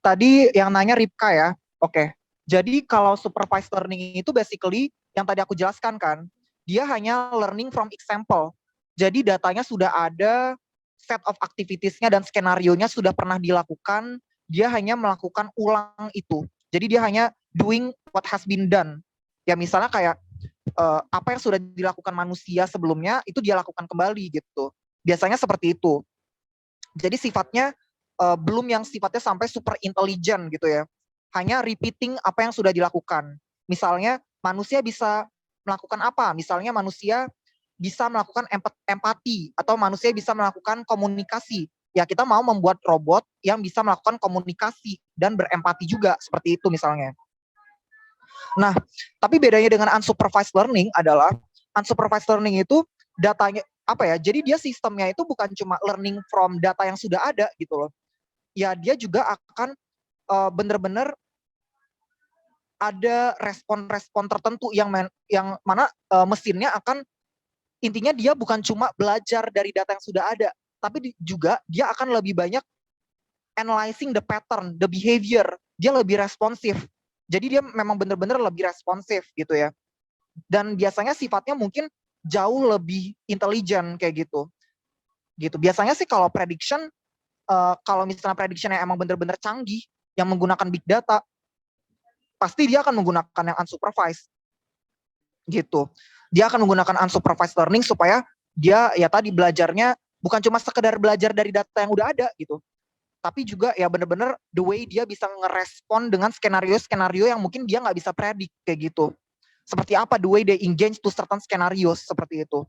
S1: Tadi yang nanya Ripka ya, oke. Jadi kalau supervised learning itu basically yang tadi aku jelaskan kan, dia hanya learning from example. Jadi datanya sudah ada, set of activities-nya dan skenario-nya sudah pernah dilakukan, dia hanya melakukan ulang itu. Jadi dia hanya doing what has been done. Ya misalnya kayak apa yang sudah dilakukan manusia sebelumnya, itu dia lakukan kembali gitu. Biasanya seperti itu. Jadi sifatnya belum yang sifatnya sampai super intelligent gitu ya. Hanya repeating apa yang sudah dilakukan. Misalnya manusia bisa melakukan apa? Misalnya manusia bisa melakukan empati atau manusia bisa melakukan komunikasi. Ya kita mau membuat robot yang bisa melakukan komunikasi dan berempati juga seperti itu misalnya. Nah, tapi bedanya dengan unsupervised learning adalah unsupervised learning itu datanya apa ya? Jadi dia sistemnya itu bukan cuma learning from data yang sudah ada gitu loh. Ya dia juga akan benar-benar ada respon-respon tertentu yang mana mesinnya akan intinya dia bukan cuma belajar dari data yang sudah ada, tapi juga dia akan lebih banyak analyzing the pattern, the behavior. Dia lebih responsif. Jadi dia memang benar-benar lebih responsif gitu ya. Dan biasanya sifatnya mungkin jauh lebih intelijen kayak gitu. Gitu. Biasanya sih kalau prediction, kalau misalnya prediction yang emang benar-benar canggih, yang menggunakan big data, pasti dia akan menggunakan yang unsupervised. Gitu. Dia akan menggunakan unsupervised learning supaya dia ya tadi belajarnya bukan cuma sekedar belajar dari data yang udah ada gitu, tapi juga ya bener-bener the way dia bisa ngerespon dengan skenario-skenario yang mungkin dia nggak bisa predik kayak gitu. Seperti apa the way they engage to certain scenarios seperti itu.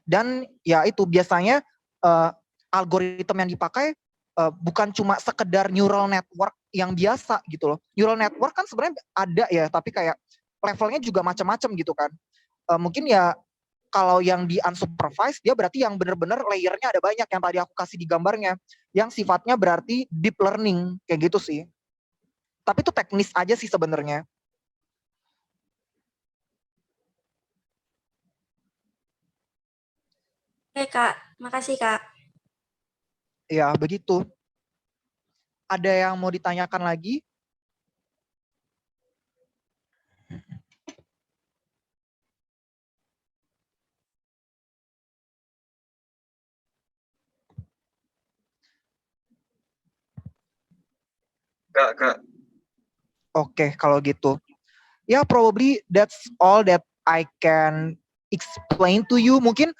S1: Dan ya itu biasanya algoritma yang dipakai bukan cuma sekedar neural network yang biasa gitu loh. Neural network kan sebenarnya ada ya, tapi kayak levelnya juga macam-macam gitu kan. Mungkin ya kalau yang di unsupervised dia berarti yang benar-benar layernya ada banyak yang tadi aku kasih di gambarnya, yang sifatnya berarti deep learning kayak gitu sih. Tapi itu teknis aja sih sebenarnya.
S3: Oke Kak, makasih Kak.
S1: Ya begitu. Ada yang mau ditanyakan lagi?
S4: Kak.
S1: Oke, kalau gitu. Ya, probably that's all that I can explain to you. Mungkin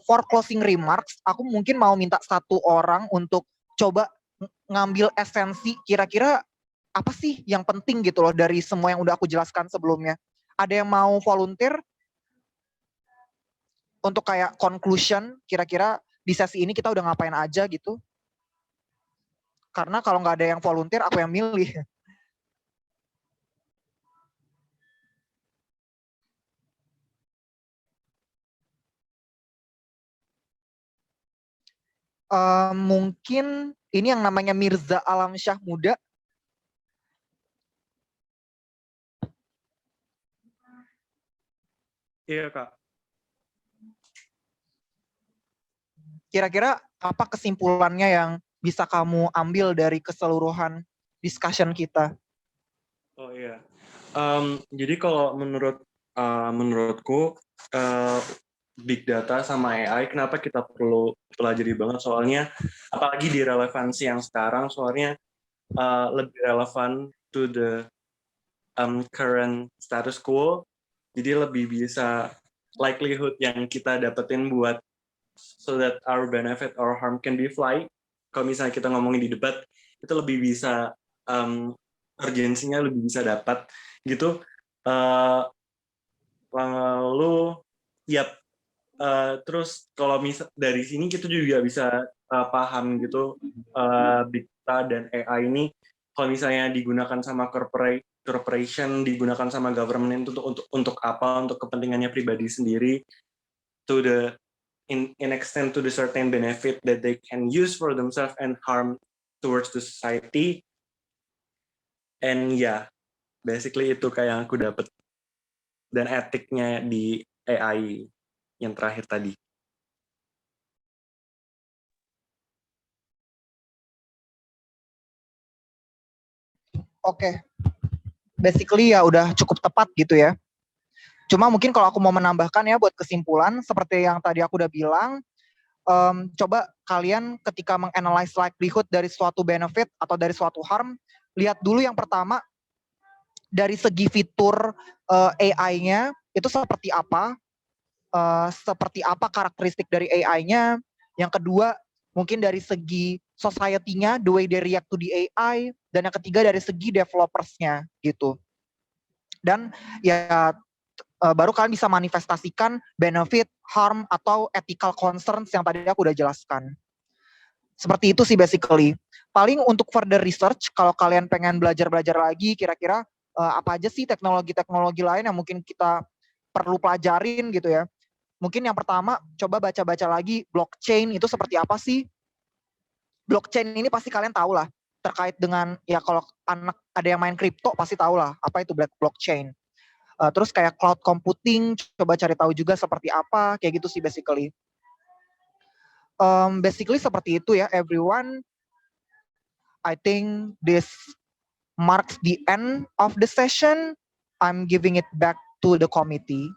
S1: for closing remarks, aku mungkin mau minta satu orang untuk coba ngambil esensi kira-kira apa sih yang penting gitu loh dari semua yang udah aku jelaskan sebelumnya. Ada yang mau volunteer untuk kayak conclusion kira-kira di sesi ini kita udah ngapain aja gitu? Karena kalau nggak ada yang volunteer, aku yang milih. Mungkin ini yang namanya Mirza Alamsyah Muda.
S4: Iya Kak.
S1: Kira-kira apa kesimpulannya yang bisa kamu ambil dari keseluruhan discussion kita?
S4: Oh iya. Jadi kalau menurutku big data sama AI kenapa kita perlu pelajari banget, soalnya apalagi di relevansi yang sekarang, soalnya lebih relevan to the current status quo, jadi lebih bisa likelihood yang kita dapetin buat so that our benefit or harm can be fly. Kalau misalnya kita ngomongin di debat, itu lebih bisa urgensinya lebih bisa dapat gitu. Lalu yap, terus kalau dari sini kita juga bisa paham gitu big data dan AI ini kalau misalnya digunakan sama corporation, digunakan sama government itu untuk apa, untuk kepentingannya pribadi sendiri, to the in extent to the certain benefit that they can use for themselves and harm towards the society. And yeah, basically itu kayak yang aku dapat, dan etiknya di AI yang terakhir tadi.
S1: Oke. Basically ya udah cukup tepat gitu ya. Cuma mungkin kalau aku mau menambahkan ya buat kesimpulan, seperti yang tadi aku udah bilang, coba kalian ketika menganalyze likelihood dari suatu benefit atau dari suatu harm, lihat dulu yang pertama dari segi fitur AI-nya itu seperti apa karakteristik dari AI-nya. Yang kedua mungkin dari segi society-nya, the way they react to the AI, dan yang ketiga dari segi developers-nya gitu. Dan ya baru kalian bisa manifestasikan benefit, harm, atau ethical concerns yang tadi aku udah jelaskan. Seperti itu sih basically. Paling untuk further research, kalau kalian pengen belajar-belajar lagi, kira-kira apa aja sih teknologi-teknologi lain yang mungkin kita perlu pelajarin gitu ya. Mungkin yang pertama, coba baca-baca lagi blockchain itu seperti apa sih. Blockchain ini pasti kalian tahu lah, terkait dengan, ya kalau anak ada yang main kripto pasti tahu lah, apa itu blockchain. Terus kayak cloud computing, coba cari tahu juga seperti apa, kayak gitu sih basically. Basically seperti itu ya everyone. I think this marks the end of the session. I'm giving it back to the committee.